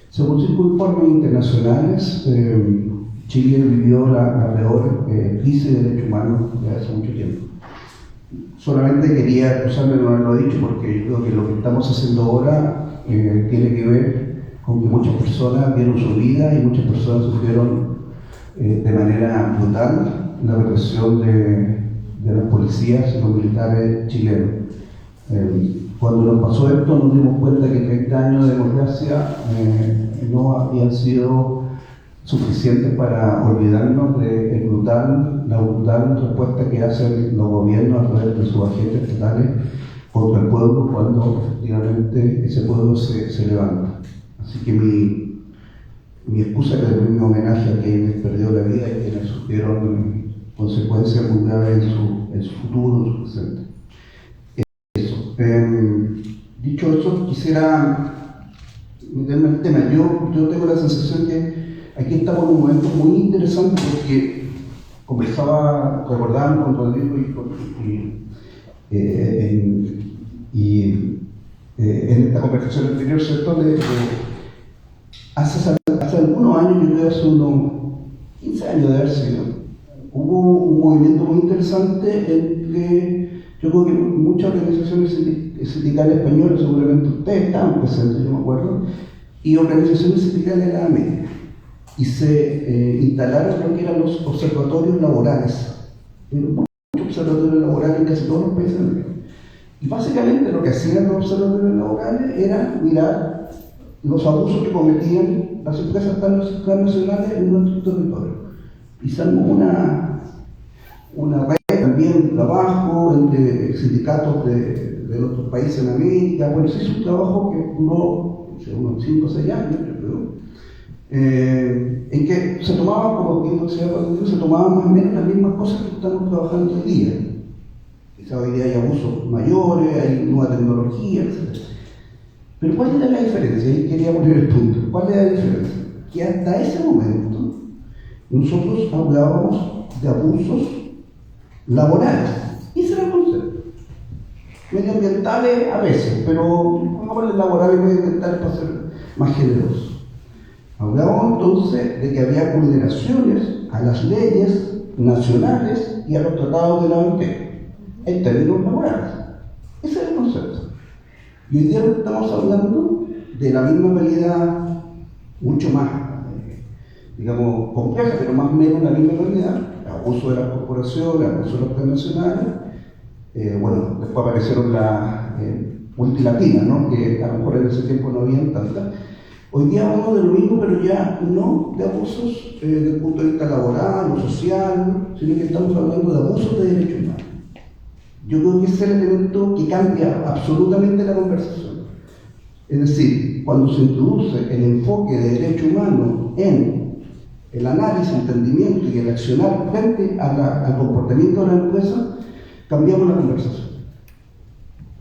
Según 5 informes internacionales, Chile vivió la peor crisis de derechos humanos de hace mucho tiempo. Solamente quería excusarme de no haberlo dicho, porque yo creo que lo que estamos haciendo ahora tiene que ver con que muchas personas dieron su vida y muchas personas sufrieron de manera brutal la represión de las policías y los militares chilenos. Cuando nos pasó esto, nos dimos cuenta que 30 años de democracia no habían sido suficientes para olvidarnos de la brutal respuesta que hacen los gobiernos a través de sus agentes estatales contra el pueblo cuando efectivamente ese pueblo se levanta. Así que mi excusa es que mi homenaje a quienes perdió la vida y quienes sufrieron consecuencias muy graves en su futuro, en su presente. Eso. Dicho eso, quisiera meterme en el tema. Yo tengo la sensación que aquí estamos en un momento muy interesante, porque recordamos con Rodrigo en esta conversación anterior, ¿cierto? Hace algunos años, yo creo hace unos 15 años de haber sido, hubo un movimiento muy interesante en que yo creo que muchas organizaciones sindicales españolas, seguramente ustedes estaban presentes, yo me acuerdo, y organizaciones sindicales de la América. Y se instalaron lo que eran los observatorios laborales. Muchos observatorios laborales en casi todos los países americanos. Y básicamente lo que hacían los observatorios laborales era mirar los abusos que cometían las empresas transnacionales en nuestro territorio. Hicimos una red también de trabajo entre sindicatos de otros países en América. Bueno, se hizo un trabajo que duró unos 5 o 6 años, yo creo. En que se tomaban, como bien se tomaban más o menos las mismas cosas que estamos trabajando hoy día. Quizá hoy día hay abusos mayores, hay nueva tecnología, etc. Pero ¿cuál era la diferencia? Ahí quería poner el punto. ¿Cuál era la diferencia? Que hasta ese momento nosotros hablábamos de abusos laborales. Ese era el concepto. Medioambientales a veces, pero vamos a poner laborales y medioambientales para ser más generosos. Hablábamos entonces de que había vulneraciones a las leyes nacionales y a los tratados de la OIT en términos laborales. Ese era el concepto. Y hoy día estamos hablando de la misma realidad, mucho más, digamos, compleja, pero más o menos la misma realidad: abuso de las corporaciones, abuso de los transnacionales. Bueno, después aparecieron las multilatinas, ¿no? Que a lo mejor en ese tiempo no habían tantas. Hoy día hablamos de lo mismo, pero ya no de abusos desde el punto de vista laboral o social, sino que estamos hablando de abusos de derechos humanos. Yo creo que ese es el elemento que cambia absolutamente la conversación. Es decir, cuando se introduce el enfoque de derecho humano en el análisis, entendimiento y el accionar frente al comportamiento de la empresa, cambiamos la conversación.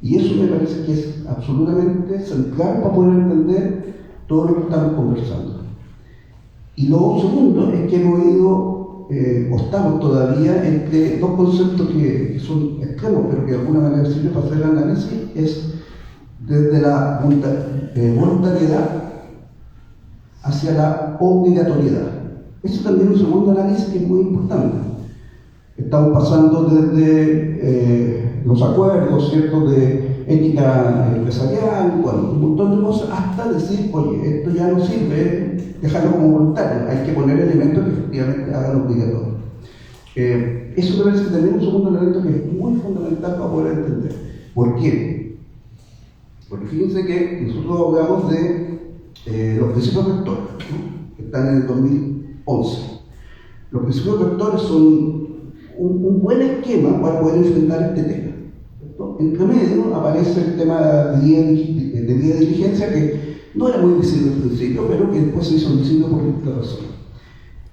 Y eso me parece que es absolutamente central para poder entender todo lo que estamos conversando. Y lo segundo es que hemos ido, o estamos todavía entre dos conceptos que son extremos, pero que de alguna manera sirven para hacer el análisis, es desde la voluntariedad hacia la obligatoriedad. Eso también es un segundo análisis que es muy importante. Estamos pasando desde los acuerdos, ¿cierto?, de ética empresarial, bueno, un montón de cosas, hasta decir, oye, esto ya no sirve, dejarlo como voluntario, hay que poner elementos que efectivamente hagan obligatorio. Eso me parece que también es un segundo elemento que es muy fundamental para poder entender. ¿Por qué? Porque fíjense que nosotros hablamos de los principios rectores, ¿no?, que están en el 2011. Los principios rectores son un buen esquema para poder enfrentar este tema. Entre medio aparece el tema de vía de diligencia, que no era muy visible al principio, pero que después se hizo visible por esta razón.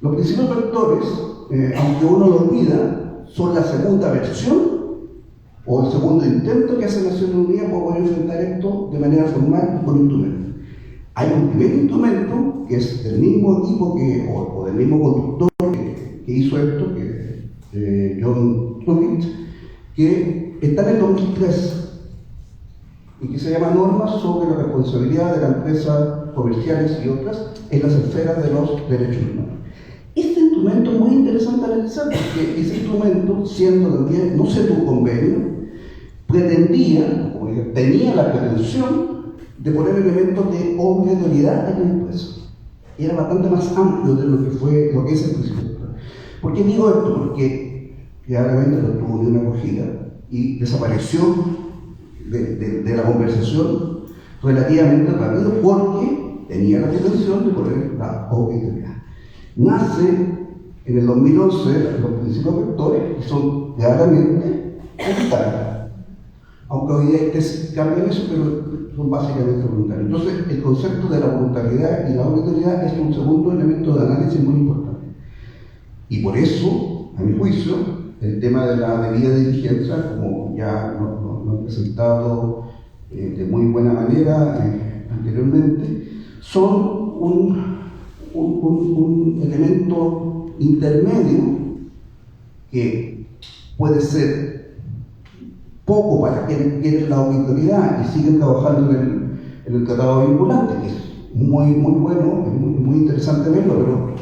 Los principios rectores, aunque uno lo olvida, son la segunda versión o el segundo intento que hace Naciones Unidas para poder enfrentar esto de manera formal con instrumentos. Hay un primer instrumento que es del mismo equipo o del mismo conductor que hizo esto, que John Truitt, que está en el 2003 y que se llama Normas sobre la responsabilidad de las empresas comerciales y otras en las esferas de los derechos humanos. Este instrumento es muy interesante analizar, porque ese instrumento, siendo también, no sé tu convenio, tenía la pretensión de poner elementos de obligatoriedad en la empresa. Y era bastante más amplio de lo que es el principio. ¿Por qué digo esto? Porque claramente no tuvo ni una acogida y desapareció de la conversación relativamente rápido, porque tenía la pretensión de poner la obligatoriedad. Nace en el 2011 los principios rectores, que son claramente voluntarios, aunque hoy día hay que cambiar eso, pero son básicamente voluntarios. Entonces, el concepto de la voluntariedad y la obligatoriedad es un segundo elemento de análisis muy importante. Y por eso, a mi juicio, el tema de la debida diligencia, como ya lo han presentado de muy buena manera anteriormente, son un elemento intermedio que puede ser poco para quienes quieren la obligatoriedad y siguen trabajando en el tratado vinculante, que es muy bueno, es muy interesante verlo, pero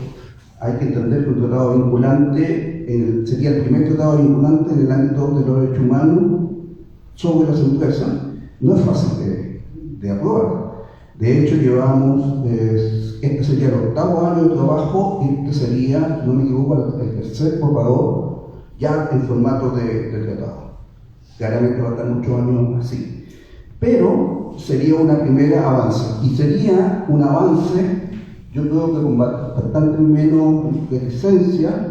hay que entender que un tratado vinculante sería el primer tratado vinculante en el ámbito de los derechos humanos sobre las empresas. No es fácil de aprobar. De hecho, llevamos, este sería el 8º año de trabajo y este sería, si no me equivoco, el tercer borrador ya en formato de tratado. Claramente va a estar muchos años así. Pero sería una primera avance. Y sería un avance, yo creo que con bastante menos reticencia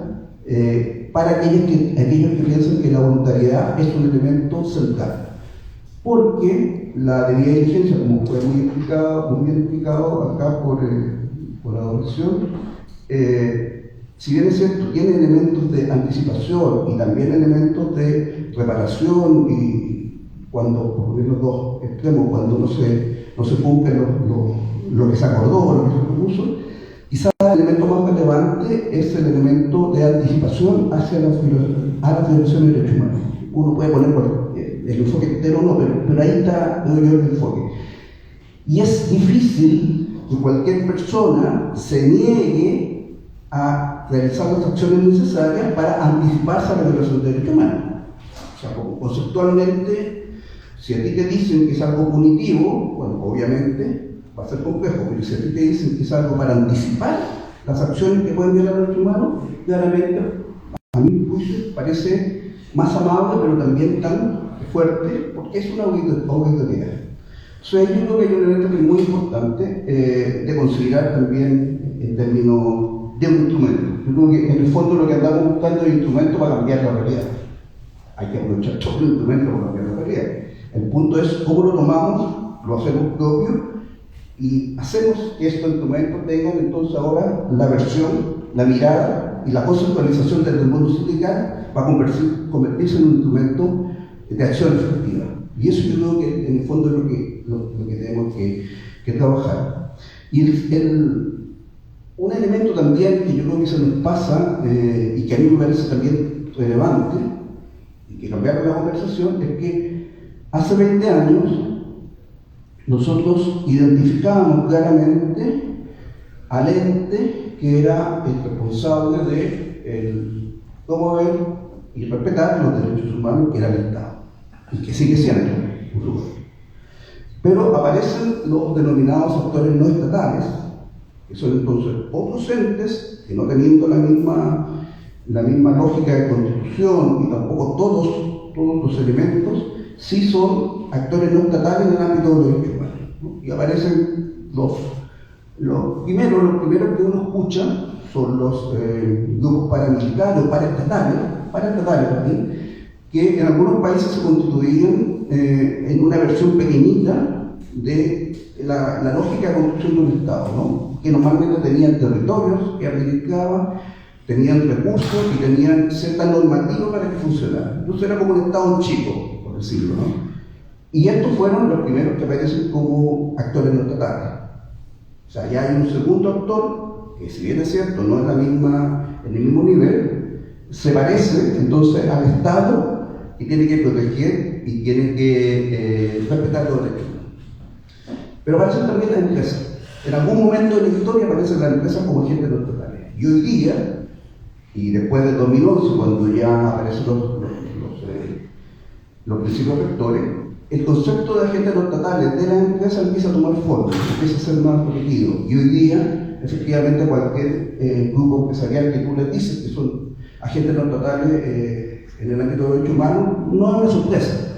para aquellos que piensan que la voluntariedad es un elemento central. Porque la debida diligencia, como fue muy bien explicado acá por la docción, si bien es cierto, tiene elementos de anticipación y también elementos de reparación, y cuando, por los dos extremos, cuando no se cumple lo que se acordó o lo que se propuso, quizás el elemento más relevante es el elemento de anticipación hacia la a las violaciones de derechos humanos. Uno puede poner el enfoque entero o no, pero ahí está, veo yo, el enfoque. Y es difícil que cualquier persona se niegue a realizar las acciones necesarias para anticiparse a la violación de derechos humanos. O sea, como conceptualmente, si a ti te dicen que es algo punitivo, bueno, obviamente va a ser complejo, pero si a ti te dicen que es algo para anticipar las acciones que pueden violar a los derechos humanos, claramente, a mi juicio, parece más amable, pero también tan fuerte, porque es una obligatoriedad. O sea, yo creo que hay un elemento que es muy importante de considerar también en términos de un instrumento. Yo creo que en el fondo lo que andamos buscando es un instrumento para cambiar la realidad. Hay que aprovechar todo el instrumento para cambiar la realidad. El punto es cómo lo tomamos, lo hacemos propio y hacemos que estos instrumentos tengan entonces ahora la versión, la mirada y la conceptualización desde el mundo sindical para convertirse en un instrumento de acción efectiva. Y eso yo creo que en el fondo es lo que tenemos que trabajar. Y un elemento también que yo creo que se nos pasa y que a mí me parece también relevante y que cambiar la conversación es que hace 20 años nosotros identificábamos claramente al ente que era el responsable de promover y respetar los derechos humanos, que era el Estado, y que sigue siendo Uruguay. Pero aparecen los denominados actores no estatales, que son entonces otros entes que no teniendo la misma lógica de constitución y tampoco todos los elementos, sí son actores no estatales en el ámbito de los derechos humanos, ¿no? Y aparecen los primeros que uno escucha son los grupos paramilitares o paraestatales también, que en algunos países se constituían en una versión pequeñita de la lógica de construcción de un Estado, ¿no? Que normalmente tenían territorios que administraban, tenían recursos y tenían cierta normativa para que funcionara. Entonces era como un Estado chico, por decirlo, ¿no? Y estos fueron los primeros que aparecen como actores no estatales. O sea, ya hay un segundo actor, que si bien es cierto, no es en el mismo nivel, se parece entonces al Estado y tiene que proteger y tiene que respetar los derechos. Pero aparecen también las empresas. En algún momento de la historia aparecen las empresas como agentes no estatales. Y hoy día, y después del 2011, cuando ya aparecen los principios rectores, el concepto de agentes no estatales de las empresas empieza a tomar forma, empieza a ser más protegido. Y hoy día, efectivamente, cualquier grupo empresarial que tú les dices que son agentes no estatales en el ámbito de derechos humanos, no es una sorpresa.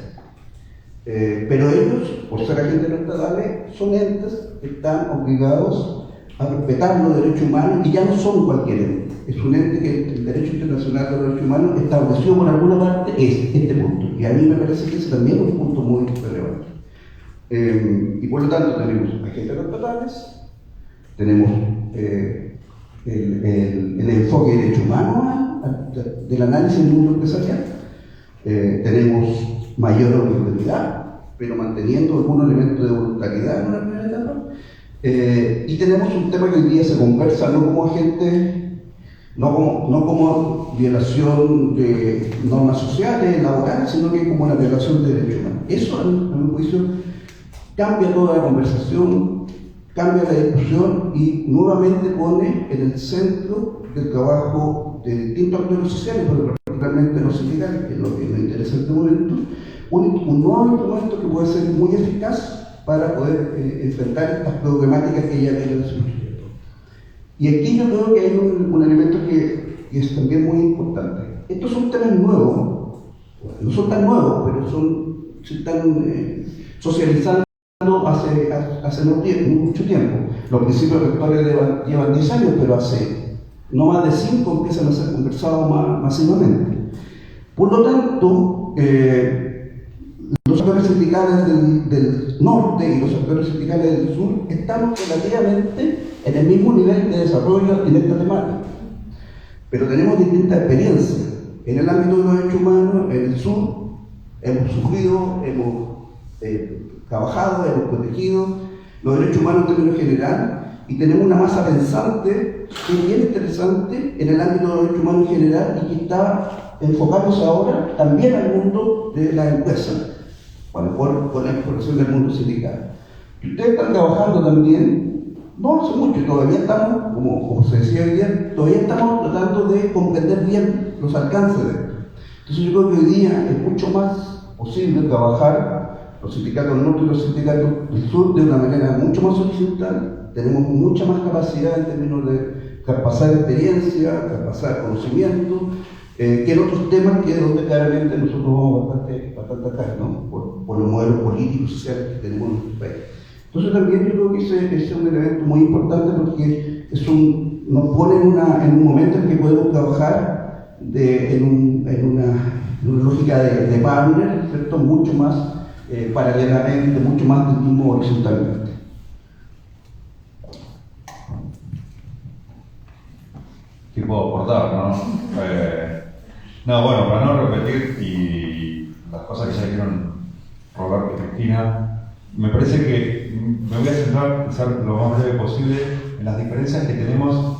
Pero ellos, por ser agentes no estatales, son entes que están obligados a respetar los derechos humanos y ya no son cualquier ente. Es un ente que el derecho internacional de los derechos humanos estableció por alguna parte este punto. Y a mí me parece que ese también es un punto muy relevante. Y por lo tanto tenemos agentes no estatales, tenemos el enfoque de derechos humanos del análisis del mundo empresarial, tenemos mayor obligatoriedad, pero manteniendo algún elemento de voluntariedad en una primera etapa, y tenemos un tema que hoy día se conversa no como agente, no como violación de normas sociales, laborales, sino que como una violación de derechos humanos. Eso, a mi juicio, cambia toda la conversación, cambia la discusión y nuevamente pone en el centro del trabajo de distintos actores sociales, pero particularmente los sindicales, que es lo que nos interesa en este momento, un nuevo instrumento que puede ser muy eficaz para poder enfrentar estas problemáticas que ya vienen hace mucho tiempo. Y aquí yo creo que hay un elemento que es también muy importante. Estos son temas nuevos, no son tan nuevos, pero se están socializando hace mucho tiempo. Los principios rectores llevan 10 años, pero hace no más de 5 empiezan a ser conversados masivamente. Por lo tanto, los actores sindicales del norte y los actores sindicales del sur estamos relativamente en el mismo nivel de desarrollo en esta temática. Pero tenemos distintas experiencias. En el ámbito de los derechos humanos, en el sur, hemos sufrido, hemos trabajado, hemos protegido los derechos humanos en términos general y tenemos una masa pensante que es bien interesante en el ámbito de los derechos humanos en general y que está enfocándose ahora también al mundo de la empresa, bueno, por la exploración del mundo sindical. Y ustedes están trabajando también, no hace mucho, todavía estamos, como se decía hoy día, todavía estamos tratando de comprender bien los alcances de esto. Entonces yo creo que hoy día es mucho más posible trabajar los sindicatos del norte y los sindicatos del sur de una manera mucho más horizontal. Tenemos mucha más capacidad en términos de traspasar experiencia, traspasar conocimiento, que en otros temas que es donde claramente nosotros vamos bastante acá, ¿no? Por los modelos políticos y sociales que tenemos en nuestro país. Entonces también yo creo que ese es un elemento muy importante porque nos pone en un momento en que podemos trabajar en una lógica de partner, ¿cierto? Mucho más paralelamente, mucho más del mismo horizontalmente. ¿Qué puedo aportar, no? Bueno, para no repetir y las cosas que ya dijeron Roberto y Cristina, me parece que me voy a centrar, ser lo más breve posible, en las diferencias que tenemos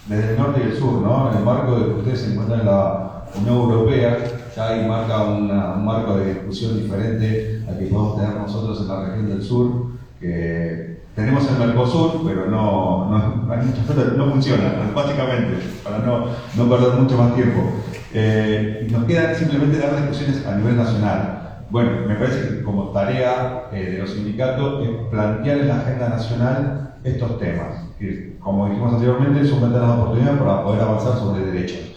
desde el norte y el sur, ¿no? En el marco de que ustedes se encuentran en la Unión Europea, ya ahí marca un marco de discusión diferente al que podemos tener nosotros en la región del sur, que tenemos el Mercosur, pero no funciona, básicamente, para no perder mucho más tiempo. Nos queda simplemente dar discusiones a nivel nacional. Bueno, me parece que como tarea de los sindicatos es plantear en la agenda nacional estos temas. Como dijimos anteriormente, son ventanas de oportunidad para poder avanzar sobre derechos.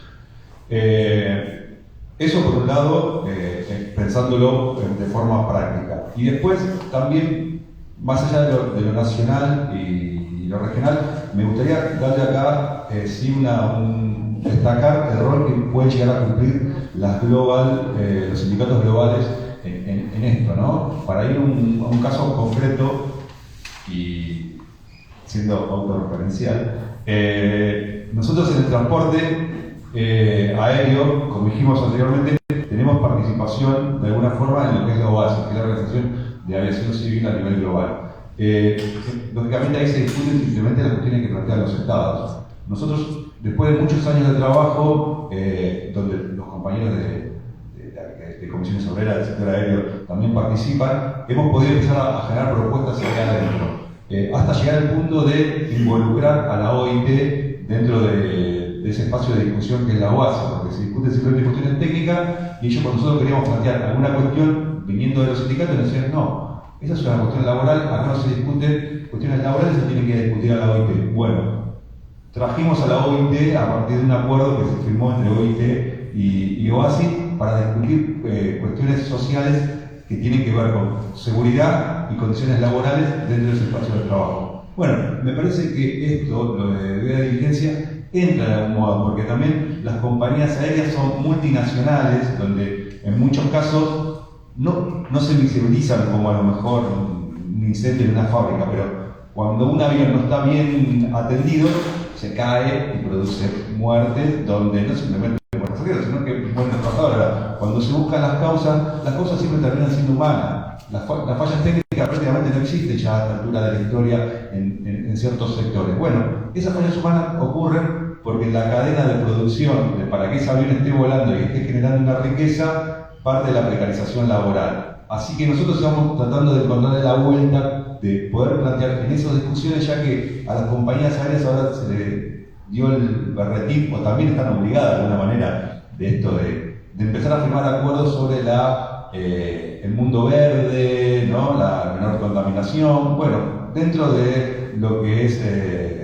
Eso por un lado, pensándolo de forma práctica. Y después también, más allá de lo nacional y lo regional, me gustaría darle acá destacar el rol que pueden llegar a cumplir los sindicatos globales en esto, ¿no? Para ir a un caso concreto y siendo autorreferencial, nosotros en el transporte aéreo, como dijimos anteriormente, tenemos participación de alguna forma en lo que es la OASI, que es la Organización de Aviación Civil a nivel global. Lógicamente ahí se discuten simplemente las cuestiones que plantean los estados. Nosotros, después de muchos años de trabajo, donde los compañeros de comisiones obreras del sector aéreo también participan, hemos podido empezar a generar propuestas hacia adentro, hasta llegar al punto de involucrar a la OIT dentro de ese espacio de discusión que es la OASI, porque se discuten simplemente cuestiones técnicas y ellos cuando nosotros queríamos plantear alguna cuestión viniendo de los sindicatos nos decían no, esa es una cuestión laboral, acá no se discuten cuestiones laborales, se tienen que discutir a la OIT. Bueno, trajimos a la OIT a partir de un acuerdo que se firmó entre OIT y OASI para discutir cuestiones sociales que tienen que ver con seguridad y condiciones laborales dentro de ese espacio de trabajo. Bueno, me parece que esto, lo de debida diligencia, entra de algún modo, porque también las compañías aéreas son multinacionales, donde en muchos casos no se visibilizan como a lo mejor un incendio en una fábrica, pero cuando un avión no está bien atendido, se cae y produce muertes, donde no simplemente mueren pasajeros, sino que mueren trabajadores. Cuando se buscan las causas siempre terminan siendo humanas. Las fallas técnicas prácticamente no existen ya a esta altura de la historia en ciertos sectores. Bueno, esas fallas humanas ocurren porque en la cadena de producción, para que ese avión esté volando y esté generando una riqueza, parte de la precarización laboral. Así que nosotros estamos tratando de encontrarle la vuelta, de poder plantear en esas discusiones, ya que a las compañías aéreas ahora se le dio el berretín, o también están obligadas de alguna manera, de esto de empezar a firmar acuerdos sobre el mundo verde, ¿no? La menor contaminación. Bueno, dentro de lo que es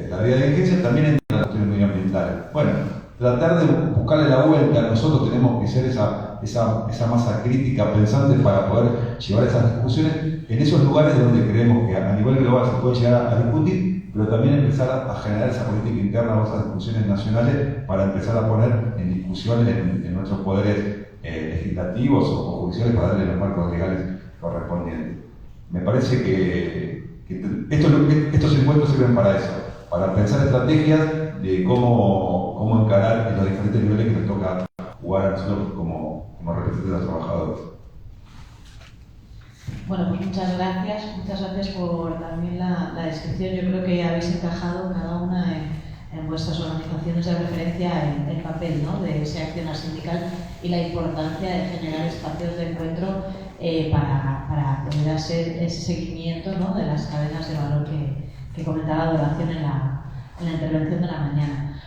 la vida de diligencia también entran las cuestiones medioambientales. Bueno, tratar de buscarle la vuelta, nosotros tenemos que ser esa masa crítica pensante para poder llevar esas discusiones en esos lugares donde creemos que a nivel global se puede llegar a discutir, pero también empezar a generar esa política interna o esas discusiones nacionales para empezar a poner en discusión en nuestros poderes legislativos o judiciales para darle los marcos legales correspondientes. Me parece que estos encuentros sirven para eso, para pensar estrategias de cómo encarar en los diferentes niveles que nos toca jugar a nosotros como representantes de los trabajadores. Bueno, pues muchas gracias por también la descripción. Yo creo que habéis encajado cada una en vuestra nuestras organizaciones de referencia el papel, ¿no?, de ese accionar sindical y la importancia de generar espacios de encuentro para poder hacer ese seguimiento, ¿no?, de las cadenas de valor que comentaba Doración en la intervención de la mañana.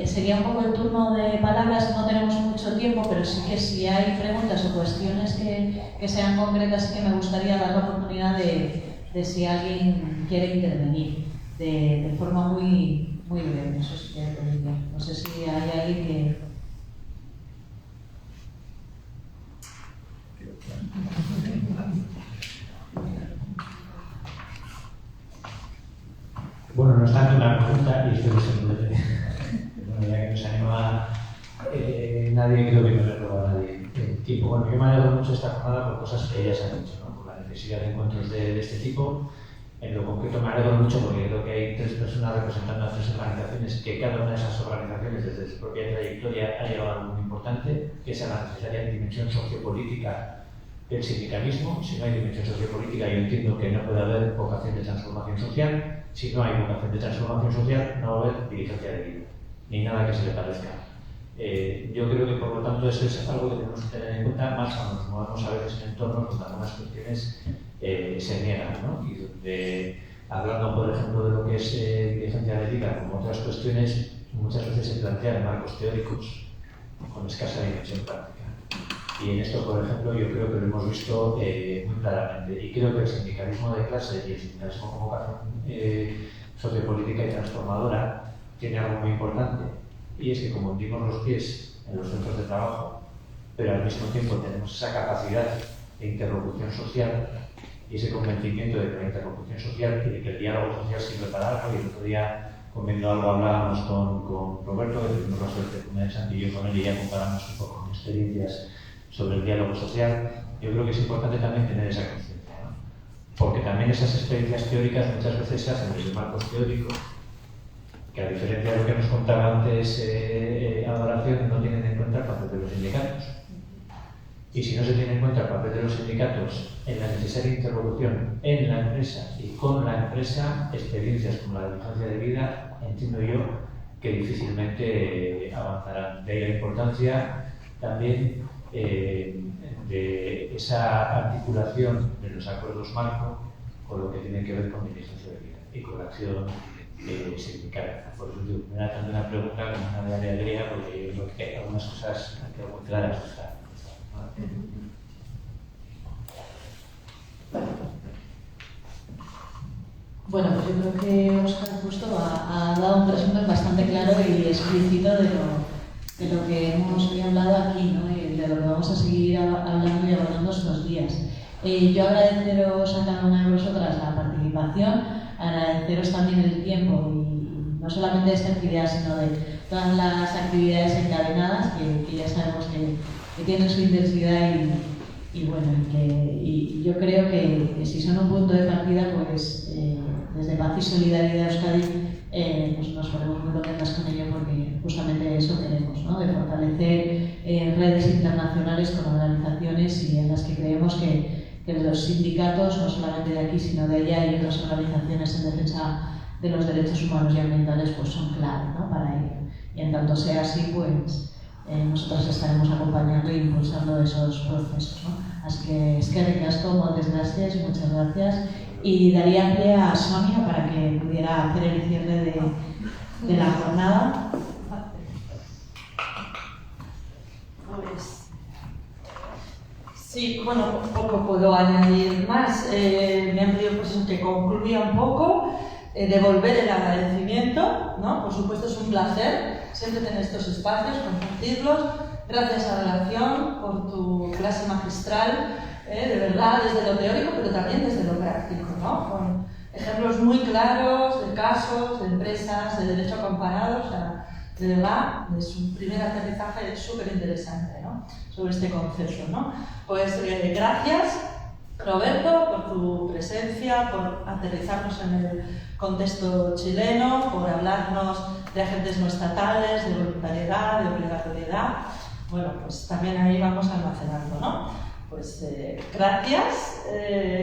Sería un poco el turno de palabras, no tenemos mucho tiempo, pero sí que si hay preguntas o cuestiones que sean concretas, sí que me gustaría dar la oportunidad de si alguien quiere intervenir de forma muy breve. Eso sí que pediría. No sé si hay alguien que... Bueno, no es tanto una pregunta y estoy seguro bueno, ya que no se anima nadie, creo que no le roba a nadie el tiempo. Bueno, yo me alegro mucho de esta jornada por cosas que ya se han dicho, ¿no?, por la necesidad de encuentros de este tipo. En lo concreto me alegro mucho porque creo que hay 3 personas representando a 3 organizaciones que cada una de esas organizaciones desde su propia trayectoria ha llegado a algo muy importante, que es a la necesaria dimensión sociopolítica del sindicalismo. Si no hay dimensión sociopolítica, yo entiendo que no puede haber vocación de transformación social. Si no hay vocación de transformación social, no va a haber diligencia de vida, ni nada que se le parezca. Yo creo que, por lo tanto, eso es algo que tenemos que tener en cuenta, más cuando nos movemos a veces en entornos donde algunas cuestiones se niegan, ¿no? Y donde, hablando, por ejemplo, de lo que es diligencia de vida, como otras cuestiones, muchas veces se plantean marcos teóricos con escasa dimensión práctica. Y en esto, por ejemplo, yo creo que lo hemos visto muy claramente. Y creo que el sindicalismo de clase y el sindicalismo como vocación sociopolítica y transformadora tiene algo muy importante. Y es que, como hundimos los pies en los centros de trabajo, pero al mismo tiempo tenemos esa capacidad de interlocución social y ese convencimiento de que la interlocución social y de que el diálogo social sirve para algo. Y el otro día, comiendo algo, hablábamos con Roberto, que tuvimos la suerte de comer Santi con él y ya comparamos un poco experiencias sobre el diálogo social. Yo creo que es importante también tener esa conciencia, ¿no? Porque también esas experiencias teóricas muchas veces se hacen desde marcos teóricos que, a diferencia de lo que nos contaba antes Adoración, no tienen en cuenta el papel de los sindicatos. Y si no se tiene en cuenta el papel de los sindicatos en la necesaria interlocución en la empresa y con la empresa, experiencias como la diligencia de vida, entiendo yo que difícilmente avanzarán. De ahí la importancia también de esa articulación de los acuerdos marco con lo que tiene que ver con diligencia de vida y con la acción sindical. Por eso me da tanto una pregunta como una de alegría, porque yo creo que hay algunas cosas que muy claras. Bueno, pues yo creo que Óscar justo ha dado un resumen bastante claro y explícito de lo que hemos hablado aquí, ¿no?, y de lo que vamos a seguir hablando y abordando estos días. Yo agradeceros a cada una de vosotras la participación, agradeceros también el tiempo, y no solamente de esta actividad, sino de todas las actividades encadenadas que ya sabemos que tienen su intensidad y bueno, y yo creo que si son un punto de partida, pues desde Paz y Solidaridad Euskadi pues nos ponemos muy contentas con ello, porque justamente eso queremos, ¿no?, de fortalecer redes internacionales con organizaciones y en las que creemos que los sindicatos, no solamente de aquí sino de allá, y otras organizaciones en defensa de los derechos humanos y ambientales, pues son clave, ¿no?, para ello. Y en tanto sea así, pues nosotros estaremos acompañando e impulsando esos procesos, ¿no? Así que es que ricasco, muchas gracias, muchas gracias. Y daría pie a Sonia para que pudiera hacer el cierre de la jornada. Sí, bueno, poco puedo añadir más. Me han pedido pues, que concluya un poco, devolver el agradecimiento, ¿no? Por supuesto es un placer siempre tener estos espacios, compartirlos. Gracias a Relación por tu clase magistral, de verdad, desde lo teórico, pero también desde lo práctico, ¿no? Con ejemplos muy claros de casos, de empresas, de derecho comparado. O sea, de verdad, es un primer aterrizaje súper interesante, ¿no?, sobre este concepto, ¿no? Pues gracias, Roberto, por tu presencia, por aterrizarnos en el contexto chileno, por hablarnos de agentes no estatales, de voluntariedad, de obligatoriedad. Bueno, pues también ahí vamos almacenando, ¿no? Pues gracias,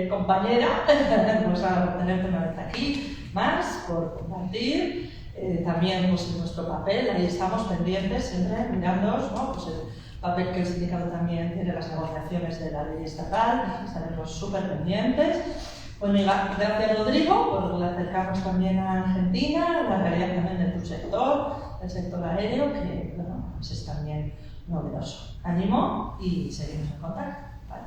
compañera, pues a tenerte una vez aquí, más, por compartir. también pues, en nuestro papel, ahí estamos pendientes, siempre mirándoos, ¿no? Pues el papel que el sindicato también tiene en las negociaciones de la ley estatal, estaremos súper pendientes. Bueno, y gracias Rodrigo por acercarnos también a Argentina, la realidad también de tu sector, el sector aéreo, que bueno, pues es también novedoso. Ánimo y seguimos en contacto. Vale.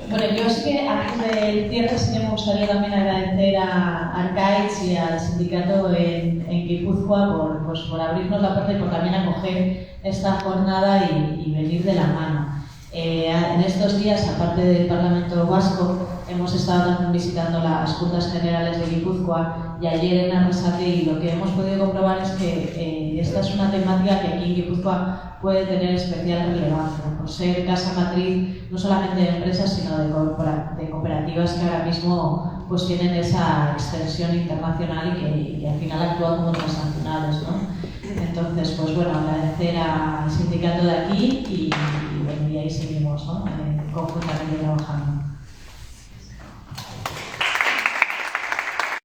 Bueno, yo sí que antes del cierre sí que me gustaría también agradecer a Arcaich y al sindicato en Guipúzcoa por abrirnos la puerta y por también acoger esta jornada y venir de la mano. En estos días, aparte del Parlamento Vasco, hemos estado también visitando las Juntas Generales de Guipúzcoa y ayer en Arrasate, y lo que hemos podido comprobar es que esta es una temática que aquí en Guipúzcoa puede tener especial relevancia, por ser casa matriz no solamente de empresas, sino de cooperativas que ahora mismo pues tienen esa extensión internacional y que al final actúan como transnacionales, ¿no? Entonces, pues bueno, agradecer al sindicato de aquí y ahí seguimos, ¿no? Conjuntamente trabajando.